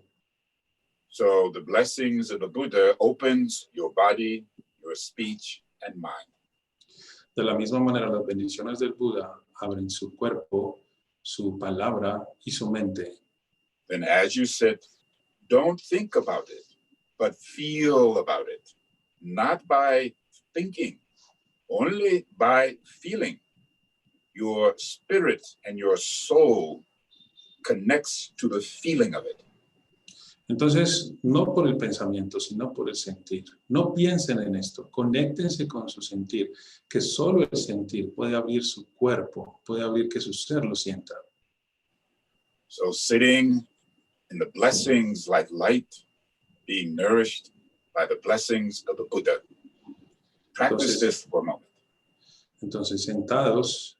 so the blessings of the Buddha opens your body, your speech, and mind. de la misma manera las bendiciones del Buda abren su cuerpo, su palabra y su mente. Then as you sit, don't think about it, but feel about it. Not by thinking, only by feeling. Your spirit and your soul connects to the feeling of it. Entonces, no por el pensamiento, sino por el sentir. No piensen en esto, conéctense con su sentir, que solo el sentir puede abrir su cuerpo, puede abrir que su ser lo sienta. So sitting in the blessings like light, being nourished by the blessings of the Buddha. Practice this for a moment. Entonces, sentados,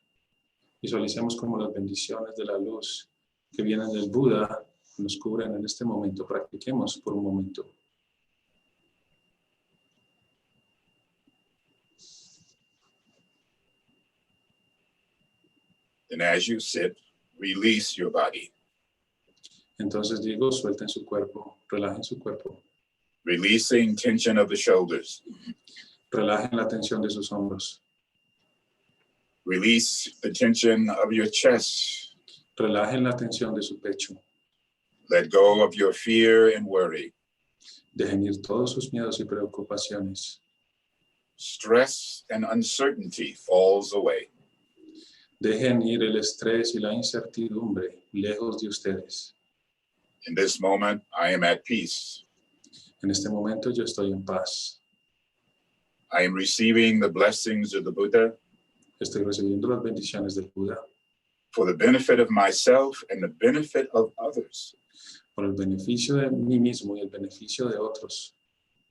visualicemos como las bendiciones de la luz que vienen del Buda nos cubren en este momento. Practiquemos por un momento. And as you sit, release your body. Entonces digo, suelten su cuerpo, relajen su cuerpo, Releasing tension of the shoulders. relajen la tensión de sus hombros, Release the tension of your chest. relajen la tensión de su pecho, Let go of your fear and worry. dejen ir todos sus miedos y preocupaciones, Stress and uncertainty falls away. dejen ir el estrés y la incertidumbre lejos de ustedes. In this moment, I am at peace. En este momento yo estoy en paz, I am receiving the blessings of the Buddha estoy recibiendo las bendiciones del Buda for the benefit of myself and the benefit of others. por el beneficio de mí mismo y el beneficio de otros.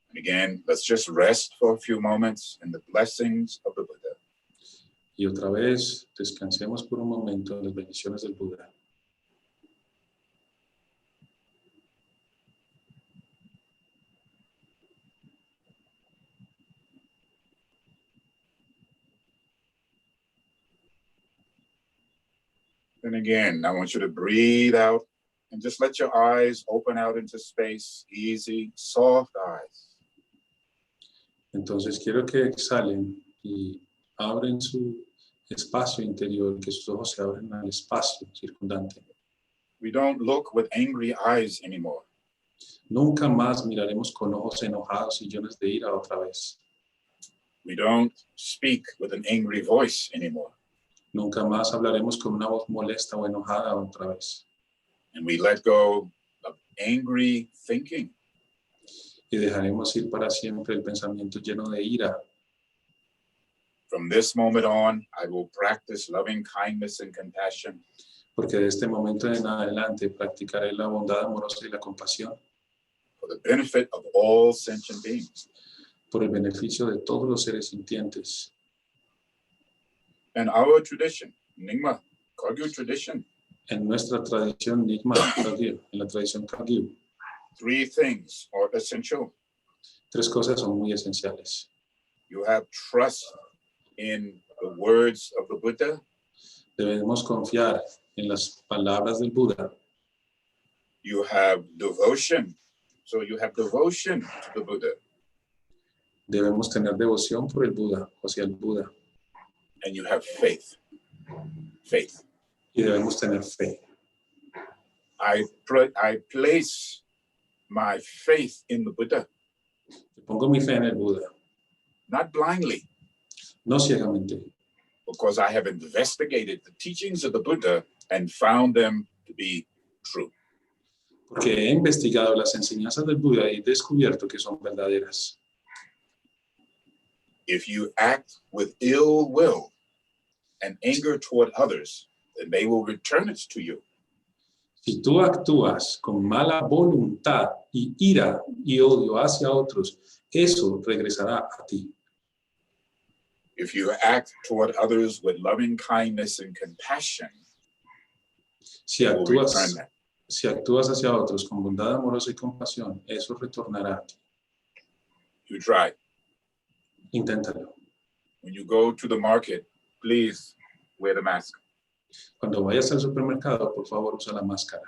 And again, let's just rest for a few moments in the blessings of the Buddha. Y otra vez, descansemos por un momento en las bendiciones del Buda. And again, I want you to breathe out and just let your eyes open out into space, easy, soft eyes. Entonces quiero que exhalen y abren su espacio interior, que sus ojos se abren al espacio circundante. We don't look with angry eyes anymore. Nunca más miraremos con ojos enojados y llenos de ira otra vez. We don't speak with an angry voice anymore. Nunca más hablaremos con una voz molesta o enojada otra vez. And we let go of angry thinking. Y dejaremos ir para siempre el pensamiento lleno de ira. From this moment on, I will practice loving kindness and compassion. Porque de este momento en adelante practicaré la bondad amorosa y la compasión For the benefit of all sentient beings. por el beneficio de todos los seres sintientes. And our tradition, Nyingma, Kagyu tradition, En nuestra tradición Nyingma, Kagyu, en la tradición Kagyu, 3 things are essential. 3 cosas son muy esenciales. You have trust in the words of the Buddha. Debemos confiar en las palabras del Buda. You have devotion. So you have devotion to the Buddha. Debemos tener devoción por el Buda, hacia el Buda. And you have faith. Faith. Y debemos tener fe. I place my faith in the Buddha, Yo pongo mi fe en el Buda, not blindly, no ciegamente, because I have investigated the teachings of the Buddha and found them to be true. porque he investigado las enseñanzas del Buda y he descubierto que son verdaderas. If you act with ill will and anger toward others, then they will return it to you. Si tú actúas con mala voluntad y ira y odio hacia otros, eso regresará a ti. If you act toward others with loving kindness and compassion, Si they will return actúas, that. si actúas hacia otros con bondad amorosa y compasión, eso retornará a ti. You try. Inténtalo. When you go to the market, please wear the mask. Cuando vayas al supermercado, por favor, usa la máscara.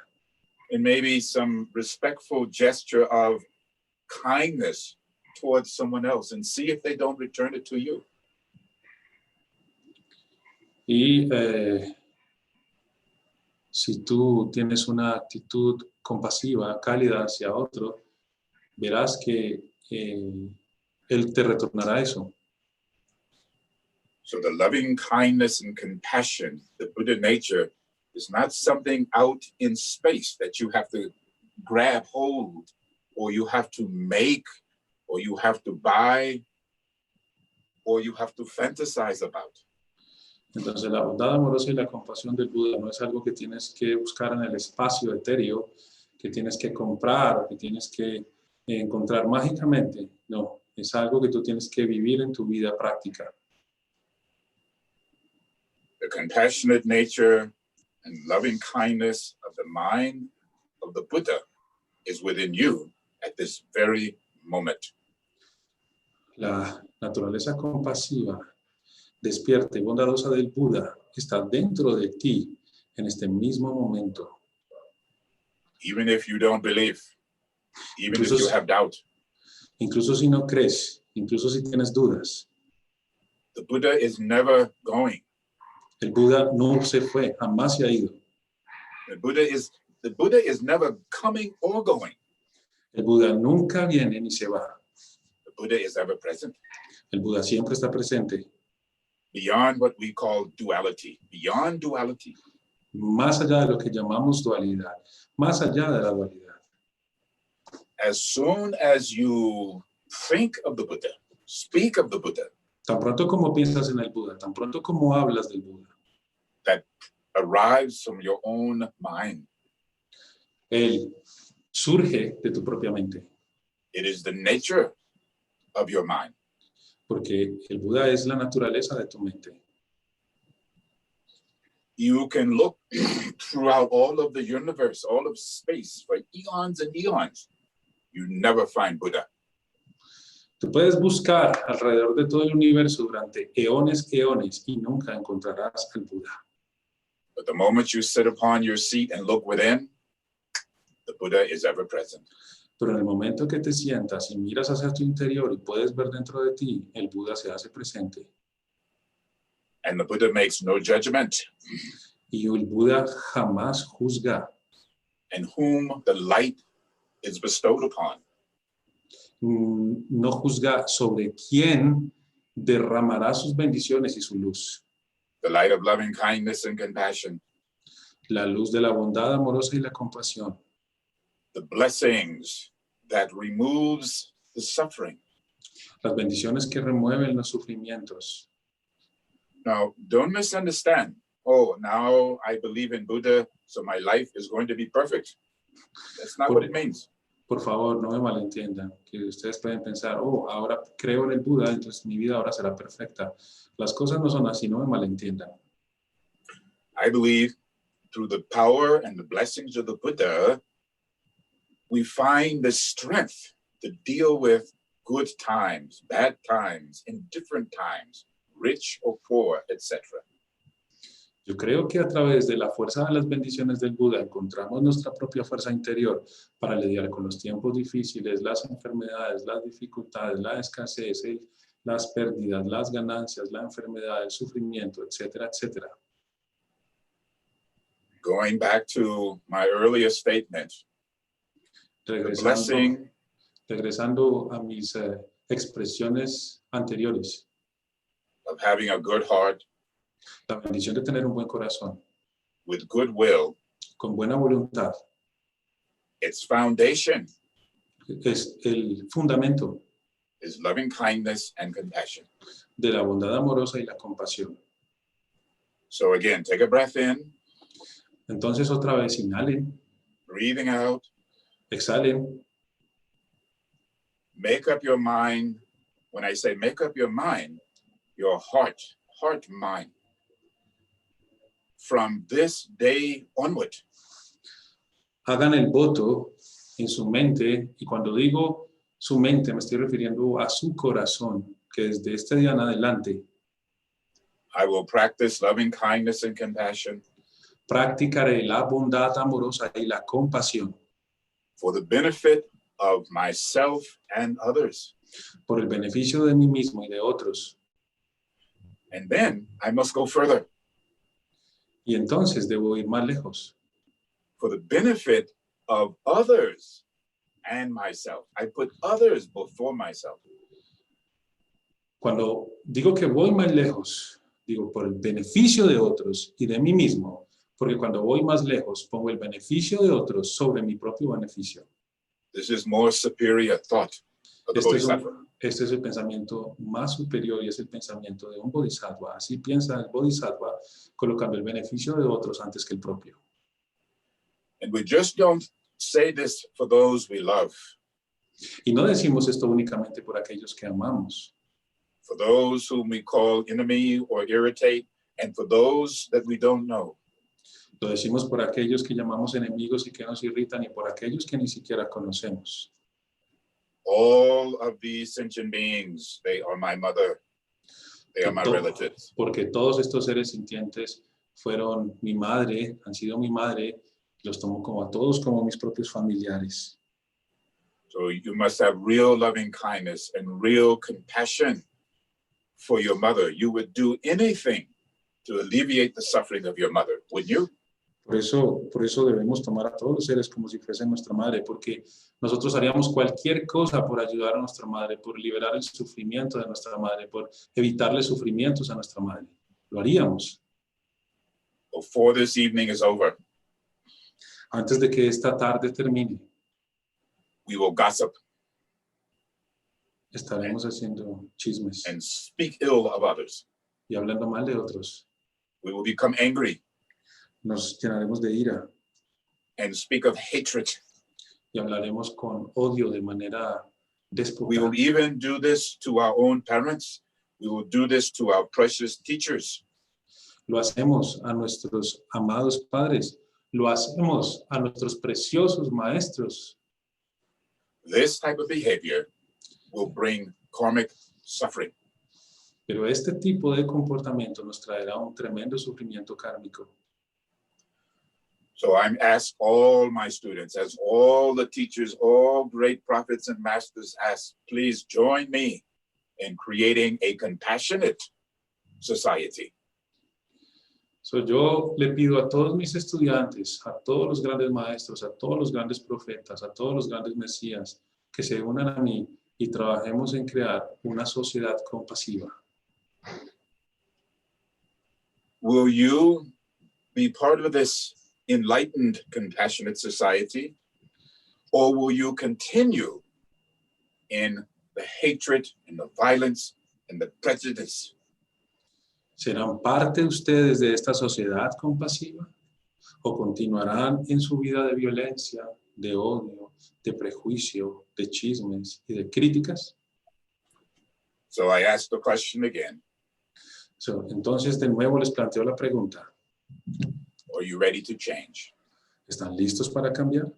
And maybe some respectful gesture of kindness towards someone else and see if they don't return it to you. Y si tú tienes una actitud compasiva, cálida hacia otro, verás que él te retornará eso. So the loving kindness and compassion, the Buddha nature, is not something out in space that you have to grab hold, or you have to make, or you have to buy, or you have to fantasize about. Entonces la bondad amorosa y la compasión del Buda no es algo que tienes que buscar en el espacio etéreo, que tienes que comprar, que tienes que encontrar mágicamente. No, es algo que tú tienes que vivir en tu vida práctica. The compassionate nature and loving kindness of the mind of the Buddha is within you at this very moment. La naturaleza compasiva, despierta y bondadosa del Buda está dentro de ti en este mismo momento. Even if you don't believe, even if you have doubt, Incluso si no crees, incluso si tienes dudas, the Buddha is never going. el Buda no se fue, jamás se ha ido. The Buddha is never coming or going. El Buda nunca viene ni se va. The Buddha is ever present. El Buda siempre está presente, Beyond what we call duality, beyond duality. más allá de lo que llamamos dualidad, más allá de la dualidad. As soon as you think of the Buddha, speak of the Buddha, Tan pronto como piensas en el Buda, tan pronto como hablas del Buda, that arrives from your own mind. él surge de tu propia mente, It is the nature of your mind. porque el Buda es la naturaleza de tu mente. You can look throughout all of the universe, all of space, for eons and eons. You never find Buddha. Tú puedes buscar alrededor de todo el universo durante eones y nunca encontrarás al Buda. But the moment you sit upon your seat and look within, the Buddha is ever present. Pero en el momento que te sientas y miras hacia tu interior y puedes ver dentro de ti, el Buda se hace presente. And the Buddha makes no judgment. Y el Buda jamás juzga. And whom the light is bestowed upon. No juzga sobre quién derramará sus bendiciones y su luz. The light of loving kindness and compassion. La luz de la bondad amorosa y la compasión. The blessings that removes the suffering. Las bendiciones que remueven los sufrimientos. Now, don't misunderstand. Oh, now I believe in Buddha, so my life is going to be perfect. That's not what it means. Por favor, no me malentiendan, que ustedes pueden pensar, oh, ahora creo en el Buda, entonces mi vida ahora será perfecta. Las cosas no son así, no me malentiendan. I believe through the power and the blessings of the Buddha, we find the strength to deal with good times, bad times, indifferent times, rich or poor, etc. Yo creo que a través de la fuerza de las bendiciones del Buda encontramos nuestra propia fuerza interior para lidiar con los tiempos difíciles, las enfermedades, las dificultades, la escasez, las pérdidas, las ganancias, la enfermedad, el sufrimiento, etcétera, etcétera. Going back to my earlier statement, regresando a mis expresiones anteriores, of having a good heart, la bendición de tener un buen corazón, with goodwill, con buena voluntad, its foundation es el fundamento, is loving kindness and compassion. de la bondad amorosa y la compasión. So again, take a breath in, Entonces otra vez inhalen, breathing out, exhalen. make up your mind. When I say make up your mind, your heart mind. From this day onward, Hagan el voto en su mente, y cuando digo su mente me estoy refiriendo a su corazón, que desde este día en adelante I will practice loving kindness and compassion practicaré la bondad amorosa y la compasión for the benefit of myself and others. por el beneficio de mí mismo y de otros. And then I must go further Y entonces debo ir más lejos, for the benefit of others and myself. I put others before myself. Cuando digo que voy más lejos, digo por el beneficio de otros y de mí mismo, porque cuando voy más lejos pongo el beneficio de otros sobre mi propio beneficio. This is more superior thought of the Bodhisattva. Este es el pensamiento más superior y es el pensamiento de un bodhisattva. Así piensa el bodhisattva, colocando el beneficio de otros antes que el propio. And we just don't say this for those we love, Y no decimos esto únicamente por aquellos que amamos, for those whom we call enemy or irritate, and for those that we don't know. lo decimos por aquellos que llamamos enemigos y que nos irritan y por aquellos que ni siquiera conocemos. All of these sentient beings, they are my mother. They are my relatives. Porque todos estos seres sintientes fueron mi madre, han sido mi madre, los tomo como a todos como mis propios familiares. So you must have real loving kindness and real compassion for your mother. You would do anything to alleviate the suffering of your mother, wouldn't you? Por eso debemos tomar a todos los seres como si fuesen nuestra madre, porque nosotros haríamos cualquier cosa por ayudar a nuestra madre, por liberar el sufrimiento de nuestra madre, por evitarle sufrimientos a nuestra madre. Lo haríamos. Before this evening is over, Antes de que esta tarde termine, we will gossip estaremos haciendo chismes and speak ill of others. y hablando mal de otros. We will become angry Nos llenaremos de ira and speak of hatred. y hablaremos con odio de manera déspota. We will even do this to our own parents. We will do this to our precious teachers. Lo hacemos a nuestros amados padres, lo hacemos a nuestros preciosos maestros. This type of behavior will bring karmic suffering. Pero este tipo de comportamiento nos traerá un tremendo sufrimiento kármico. So I'm asked all my students, as all the teachers, all great prophets and masters ask, please join me in creating a compassionate society. So yo le pido a todos mis estudiantes, a todos los grandes maestros, a todos los grandes profetas, a todos los grandes mesías, que se unan a mí y trabajemos en crear una sociedad compasiva. Will you be part of this enlightened, compassionate society, or will you continue in the hatred and the violence and the prejudice? ¿Serán parte ustedes de esta sociedad compasiva? ¿O continuarán en su vida de violencia, de odio, de prejuicio, de chismes y de críticas? So I ask the question again. Entonces, de nuevo les planteo la pregunta. Are you ready to change? ¿Están listos para cambiar?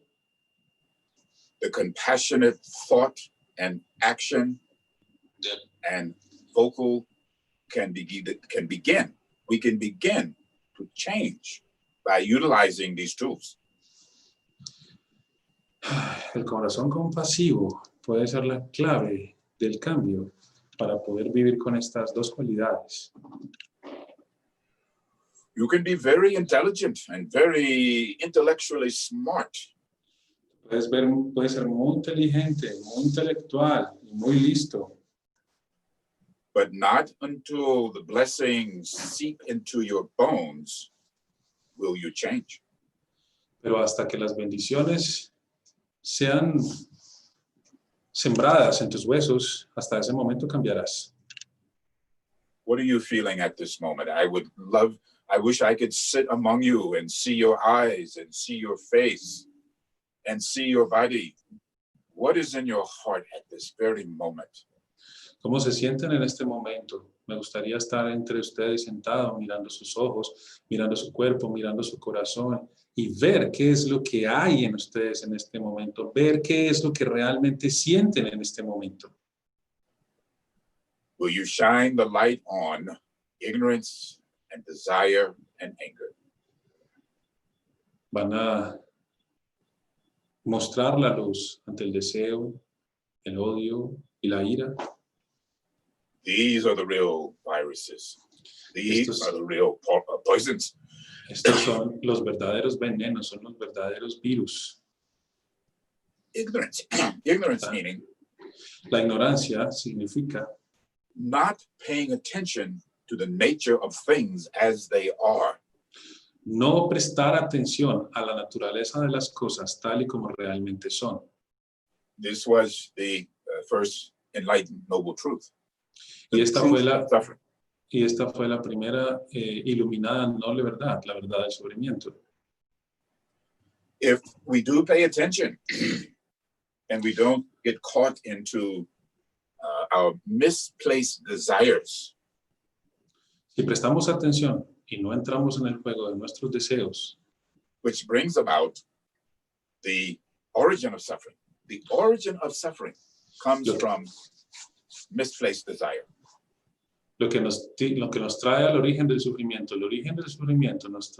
The compassionate thought and action and vocal can begin. We can begin to change by utilizing these tools. El corazón compasivo puede ser la clave del cambio para poder vivir con estas dos cualidades. You can be very intelligent and very intellectually smart. Puedes ser muy inteligente, muy intelectual y muy listo. But not until the blessings seep into your bones will you change. Pero hasta que las bendiciones sean sembradas en tus huesos, hasta ese momento cambiarás. What are you feeling at this moment? I wish I could sit among you and see your eyes and see your face and see your body. What is in your heart at this very moment? ¿Cómo se sienten en este momento? Me gustaría estar entre ustedes sentado, mirando sus ojos, mirando su cuerpo, mirando su corazón y ver qué es lo que hay en ustedes en este momento, ver qué es lo que realmente sienten en este momento. Will you shine the light on ignorance and desire and anger? Van a mostrar la luz ante el deseo, el odio y la ira. These are the real viruses. These are the real poisons. Estos son los verdaderos venenos, son los verdaderos virus. Ignorance. Ignorance meaning La ignorancia significa not paying attention to the nature of things as they are. no prestar atención a la naturaleza de las cosas tal y como realmente son. This was the first enlightened noble truth. Y esta fue la primera iluminada noble verdad, la verdad del sufrimiento. If we do pay attention and we don't get caught into our misplaced desires, Si prestamos atención y no entramos en el juego de nuestros deseos, which brings about the origin of suffering. The origin of suffering comes from misplaced desire. lo que nos trae al origen del sufrimiento, el origen del sufrimiento nos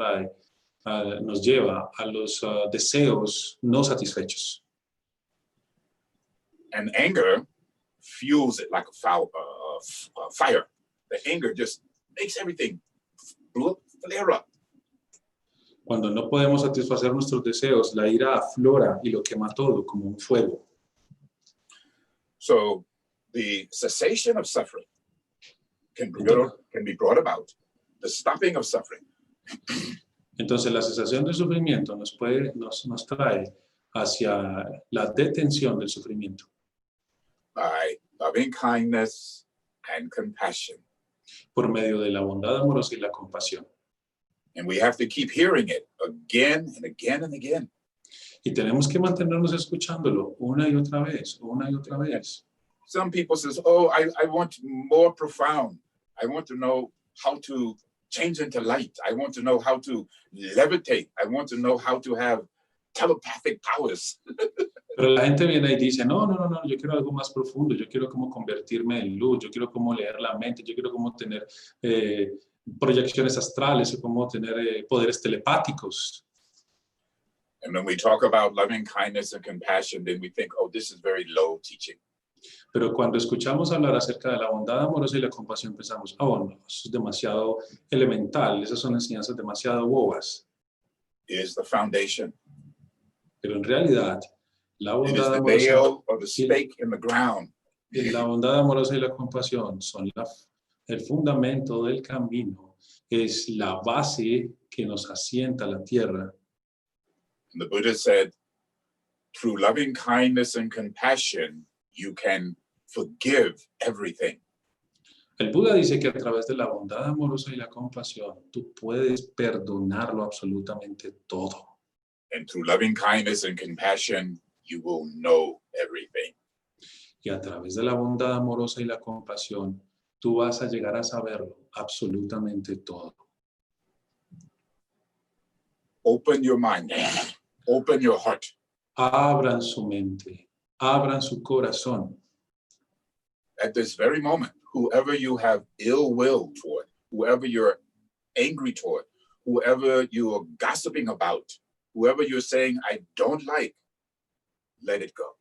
lleva a los deseos no satisfechos. And anger fuels it like a fire. The anger just makes everything flare up. Cuando no podemos satisfacer nuestros deseos, la ira aflora y lo quema todo como un fuego. So the cessation of suffering can be brought about. The stopping of suffering. Entonces la cesación del sufrimiento nos trae hacia la detención del sufrimiento. By loving kindness and compassion. Por medio de la bondad amorosa y la compasión. And we have to keep hearing it again and again and again. Y tenemos que mantenernos escuchándolo una y otra vez, una y otra vez. Some people says, oh, I want more profound. I want to know how to change into light. I want to know how to levitate. I want to know how to have telepathic powers. Pero la gente viene y dice, no, yo quiero algo más profundo, yo quiero como convertirme en luz, yo quiero como leer la mente, yo quiero como tener proyecciones astrales, o como tener poderes telepáticos. And when we talk about loving kindness and compassion, then we think, oh, this is very low teaching. Pero cuando escuchamos hablar acerca de la bondad amorosa y la compasión, pensamos, oh, no, eso es demasiado elemental, esas son enseñanzas demasiado bobas. It is the foundation. Pero en realidad, la bondad amorosa y la compasión son el fundamento del camino, es la base que nos asienta la tierra. And the Buddha said, through loving kindness and compassion, you can forgive everything. El Buda dice que a través de la bondad amorosa y la compasión, tú puedes perdonarlo absolutamente todo. And through loving kindness and compassion, you will know everything. Y a través de la bondad amorosa y la compasión, tú vas a llegar a saberlo absolutamente todo. Open your mind, open your heart. Abran su mente, abran su corazón. At this very moment, whoever you have ill will toward, whoever you're angry toward, whoever you're gossiping about, whoever you're saying, I don't like, let it go.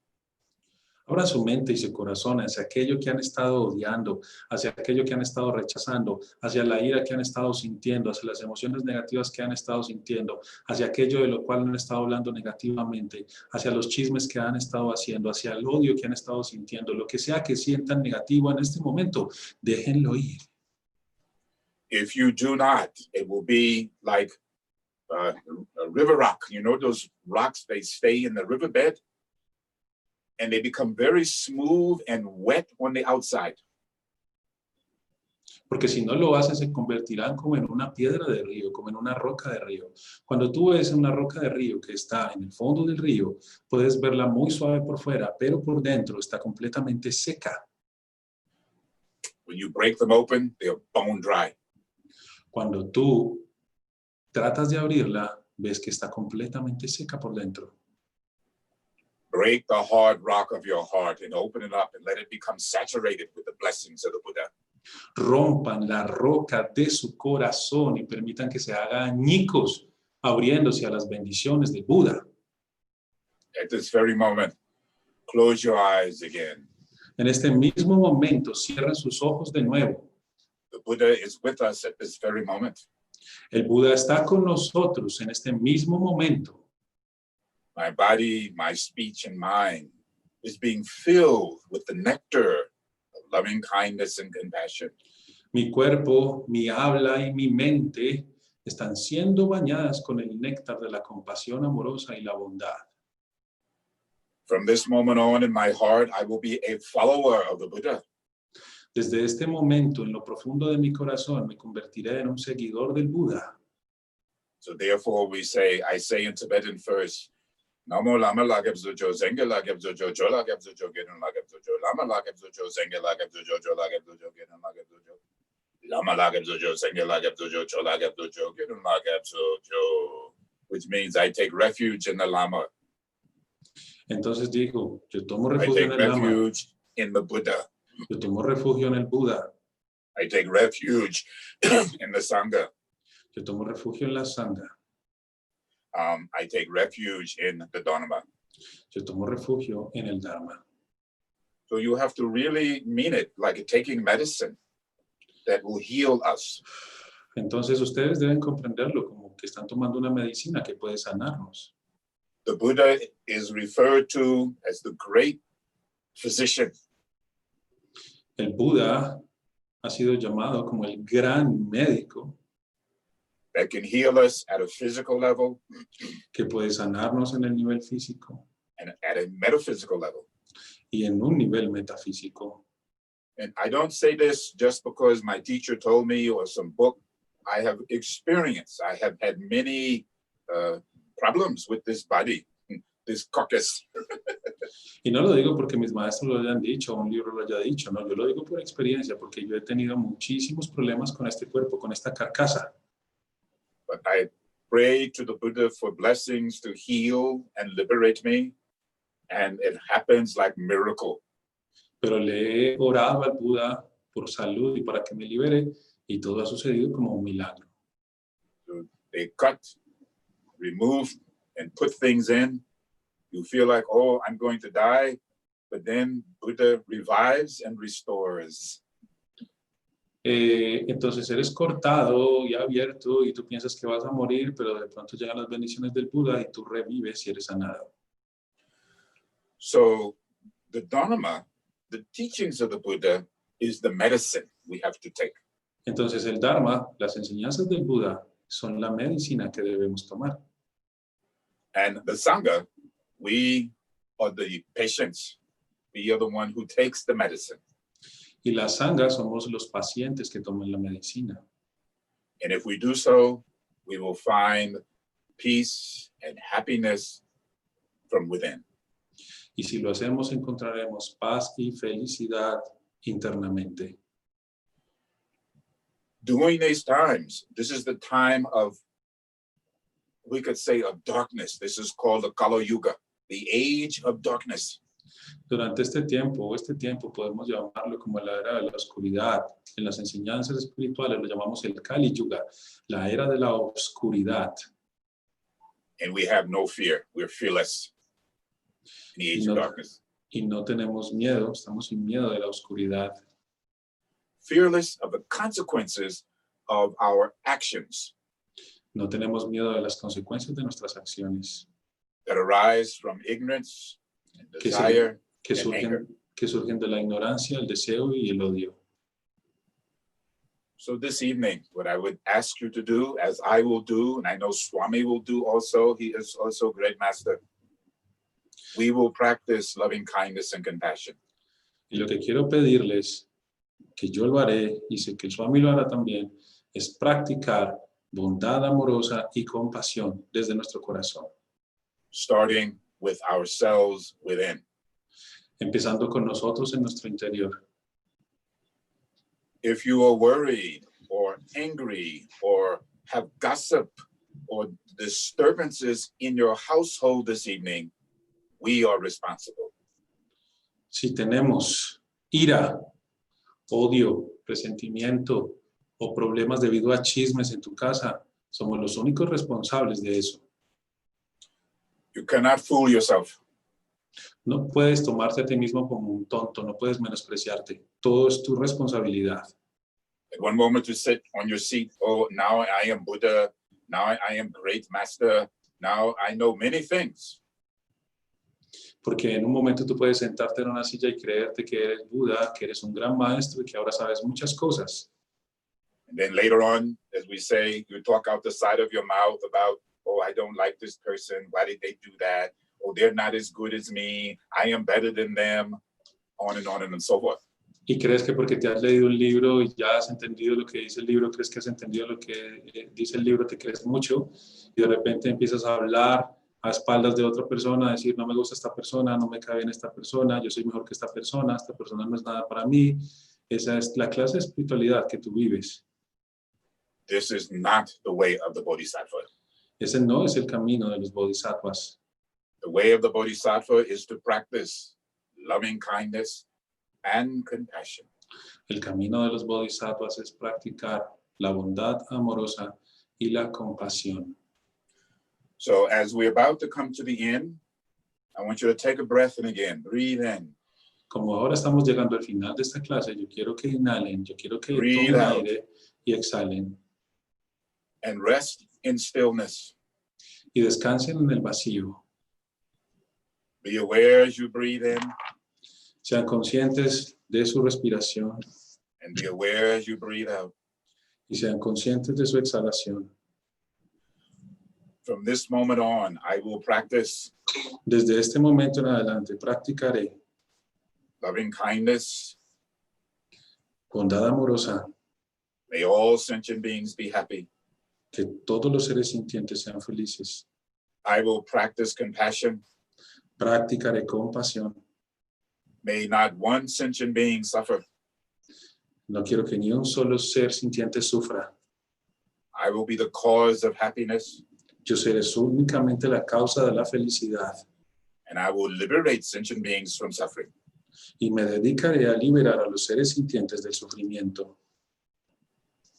Abran su mente y su corazón hacia aquello que han estado odiando, hacia aquello que han estado rechazando, hacia la ira que han estado sintiendo, hacia las emociones negativas que han estado sintiendo, hacia aquello de lo cual han estado hablando negativamente, hacia los chismes que han estado haciendo, hacia el odio que han estado sintiendo, lo que sea que sientan negativo en este momento, déjenlo ir. If you do not, it will be like a river rock. You know those rocks, they stay in the riverbed? And they become very smooth and wet on the outside. Porque si no lo hacen, se convertirán como en una piedra de río, como en una roca de río. Cuando tú ves una roca de río que está en el fondo del río, puedes verla muy suave por fuera, pero por dentro está completamente seca. When you break them open, they're bone dry. Cuando tú tratas de abrirla, ves que está completamente seca por dentro. Break the hard rock of your heart and open it up and let it become saturated with the blessings of the Buddha. Rompan la roca de su corazón y permitan que se haga añicos, abriéndose a las bendiciones del Buda. At this very moment, close your eyes again. En este mismo momento, cierren sus ojos de nuevo. The Buddha is with us at this very moment. El Buda está con nosotros en este mismo momento. My body, my speech, and mind is being filled with the nectar of loving kindness and compassion. Mi cuerpo, mi habla y mi mente están siendo bañadas con el néctar de la compasión amorosa y la bondad. From this moment on in my heart, I will be a follower of the Buddha. Desde este momento, en lo profundo de mi corazón, me convertiré en un seguidor del Buda. So therefore I say in Tibetan first, Namo Lama Lagab Zojo Zenge Lagab Zojo Jo Lagab Zojo Gedun Lagab Zojo Lama Lagab Zojo Zenge Lagab Zojo Jo Lagab Zojo Gedun Lagab Zojo Lama Lagab Zojo Zenge Lagab Zojo Jo Lagab Zojo Gedun Lagab Zojo, which means I take refuge in the Lama. Entonces digo, yo tomo I refugio take en el Lama, refuge in the Buddha. yo tomo refugio en el Buda, I take refuge in the Sangha. yo tomo refugio en la Sangha, I take refuge in the Dharma. yo tomo refugio en el Dharma. So you have to really mean it, like taking medicine that will heal us. Entonces ustedes deben comprenderlo como que están tomando una medicina que puede sanarnos. The Buddha is referred to as the great physician. El Buda ha sido llamado como el gran médico That can heal us at a physical level que puede sanarnos en el nivel físico and at a metaphysical level. y en un nivel metafísico. And I don't say this just because my teacher told me or some book. I have experience. I have had many problems with this body, this carcass. Y no lo digo porque mis maestros lo hayan dicho o un libro lo haya dicho, no, yo lo digo por experiencia, porque yo he tenido muchísimos problemas con este cuerpo, con esta carcasa. But I pray to the Buddha for blessings to heal and liberate me, and it happens like miracle. Pero le he orado al Buda por salud y para que me libere, y todo ha sucedido como un milagro. So they cut, remove, and put things in. You feel like, oh, I'm going to die, but then Buddha revives and restores. Entonces eres cortado y abierto y tú piensas que vas a morir, pero de pronto llegan las bendiciones del Buda y tú revives y eres sanado. So the Dharma, the teachings of the Buddha, is the medicine we have to take. Entonces el Dharma, las enseñanzas del Buda, son la medicina que debemos tomar. And the Sangha, we are the patients. We are the one who takes the medicine. Y la Sangha somos los pacientes que toman la medicina. And if we do so, we will find peace and happiness from within. Y si lo hacemos, encontraremos paz y felicidad internamente. During these times, this is the time of, we could say, of darkness. This is called the Kala Yuga, the age of darkness. Durante este tiempo podemos llamarlo como la era de la oscuridad. En las enseñanzas espirituales lo llamamos el Kali Yuga, la era de la oscuridad. And we have no fear. We're fearless in the age of darkness. Y no tenemos miedo, estamos sin miedo de la oscuridad. Fearless of the consequences of our actions. No tenemos miedo de las consecuencias de nuestras acciones. That arise from ignorance and desire and anger. Que surgen de la ignorancia, el deseo y el odio. So this evening, what I would ask you to do, as I will do, and I know Swami will do also, he is also a great master. We will practice loving kindness and compassion. Y lo que quiero pedirles que yo lo haré y sé que el Swami lo hará también, es practicar bondad amorosa y compasión desde nuestro corazón. Starting with ourselves within. Empezando con nosotros en nuestro interior. If you are worried or angry or have gossip or disturbances in your household this evening, we are responsible. Si tenemos ira, odio, resentimiento o problemas debido a chismes en tu casa, somos los únicos responsables de eso. You cannot fool yourself. No puedes tomarte a ti mismo como un tonto, no puedes menospreciarte. Todo es tu responsabilidad. At one moment you sit on your seat, oh, now I am Buddha, now I am great master, now I know many things. Porque en un momento tú puedes sentarte en una silla y creerte que eres Buda, que eres un gran maestro y que ahora sabes muchas cosas. And then later on, as we say, you talk out the side of your mouth about, oh, I don't like this person, why did they do that? Oh, they're not as good as me, I am better than them, on and so forth. Y crees que porque te has leído un libro y ya has entendido lo que dice el libro, crees que has entendido lo que dice el libro, te crees mucho y de repente empiezas a hablar a espaldas de otra persona, a decir no me gusta esta persona, no me cae bien esta persona, yo soy mejor que esta persona no es nada para mí. Esa es la clase de espiritualidad que tú vives. This is not the way of the Bodhisattva. Ese no es el camino de los bodhisattvas. The way of the Bodhisattva is to practice loving kindness and compassion. El camino de los bodhisattvas es practicar la bondad amorosa y la compasión. So as we're about to come to the end, I want you to take a breath and again, breathe in. Como ahora estamos llegando al final de esta clase, yo quiero que inhalen, yo quiero que Breathe tomen out. aire y exhalen. And rest in stillness. Y descansen en el vacío. Be aware as you breathe in. Sean conscientes de su respiración And be aware as you breathe out. y sean conscientes de su exhalación. From this moment on, I will practice Desde este momento en adelante practicaré loving kindness. bondad amorosa, May all sentient beings be happy. que todos los seres sintientes sean felices. I will practice compassion. Practicaré compasión. May not one sentient being suffer. No quiero que ni un solo ser sintiente sufra. I will be the cause of happiness. Yo seré únicamente la causa de la felicidad And I will liberate sentient beings from suffering. y me dedicaré a liberar a los seres sintientes del sufrimiento.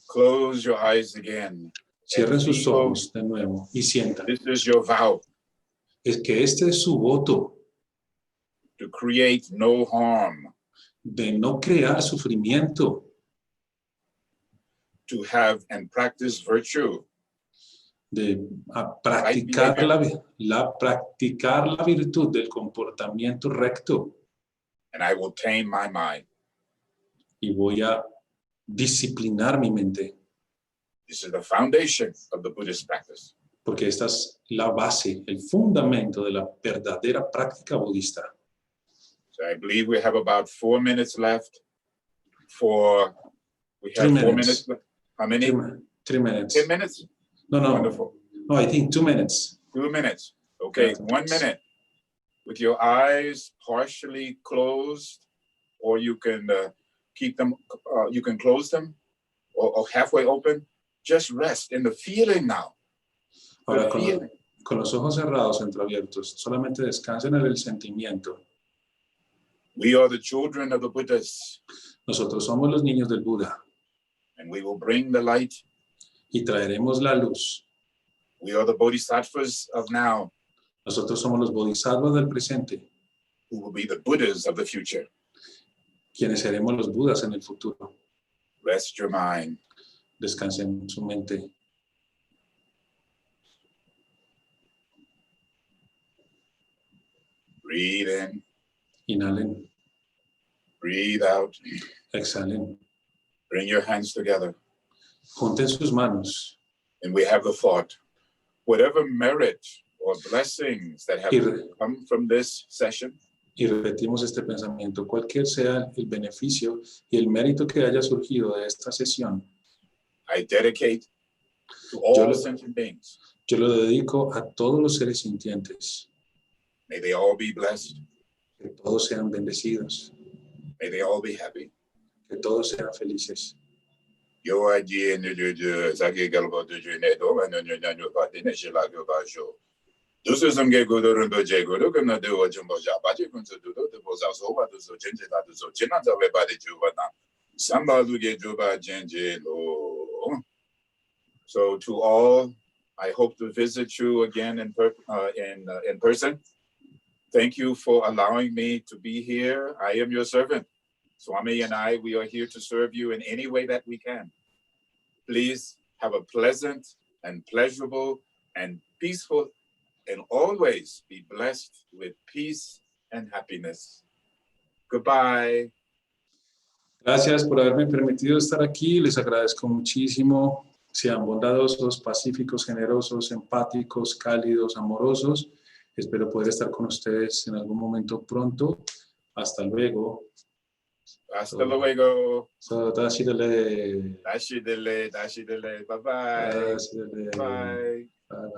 Close your eyes again. Cierren sus ojos de nuevo y sientan. This is your vow Es que este es su voto to create no harm, de no crear sufrimiento, to have and practice virtue, de practicar practicar la virtud del comportamiento recto and I will tame my mind. y voy a disciplinar mi mente, This is the foundation of the Buddhist practice. porque esta es la base, el fundamento de la verdadera práctica budista. So I believe we have about 4 minutes left we have 3 4 minutes. minutes left. How many? 3 minutes. 10 minutes? No, Wonderful. no, I think 2 minutes. 2 minutes. Okay, Yeah, 2 1 minutes. minute. With your eyes partially closed, or you can keep them, you can close them, or halfway open. Just rest in the feeling now. Ahora, The con feeling. los ojos cerrados, entreabiertos, solamente descansen en el sentimiento. We are the children of the Buddhas, Nosotros somos los niños del Buda and we will bring the light. y traeremos la luz. We are the bodhisattvas of now, Nosotros somos los bodhisattvas del presente, who will be the Buddhas of the future. quienes seremos los Budas en el futuro. Rest your mind. Descansen su mente. Breathe in, Inhalen, breathe out. exhalen. Bring your hands together. Junten sus manos And we have the thought, whatever merit or blessings that have y, come from this session, y repetimos este pensamiento, cualquier sea el beneficio y el mérito que haya surgido de esta sesión, I dedicate to Yo all lo- sentient beings. yo lo dedico a todos los seres sintientes, May they all be blessed. que todos sean bendecidos, May they all be happy. que todos sean felices. Yo allí en el Zaki Galbo de Junedo, and then you got in a Shilago Bajo. This is some gay good or Rinpoche, look at the Ojimbo Jabaji, to do the Bozaso, but the Sojinja, the Sochinas, everybody Juvana. Somebody get Juba Jengelo. So to all, I hope to visit you again in person. Thank you for allowing me to be here. I am your servant. Swami and I, we are here to serve you in any way that we can. Please have a pleasant and pleasurable and peaceful and always be blessed with peace and happiness. Goodbye. Gracias por haberme permitido estar aquí, les agradezco muchísimo. Sean bondadosos, pacíficos, generosos, empáticos, cálidos, amorosos. Espero poder estar con ustedes en algún momento pronto. Hasta luego. Hasta luego. Dashidele. Dashi dele. Bye-bye. Dashidele. Bye. Bye.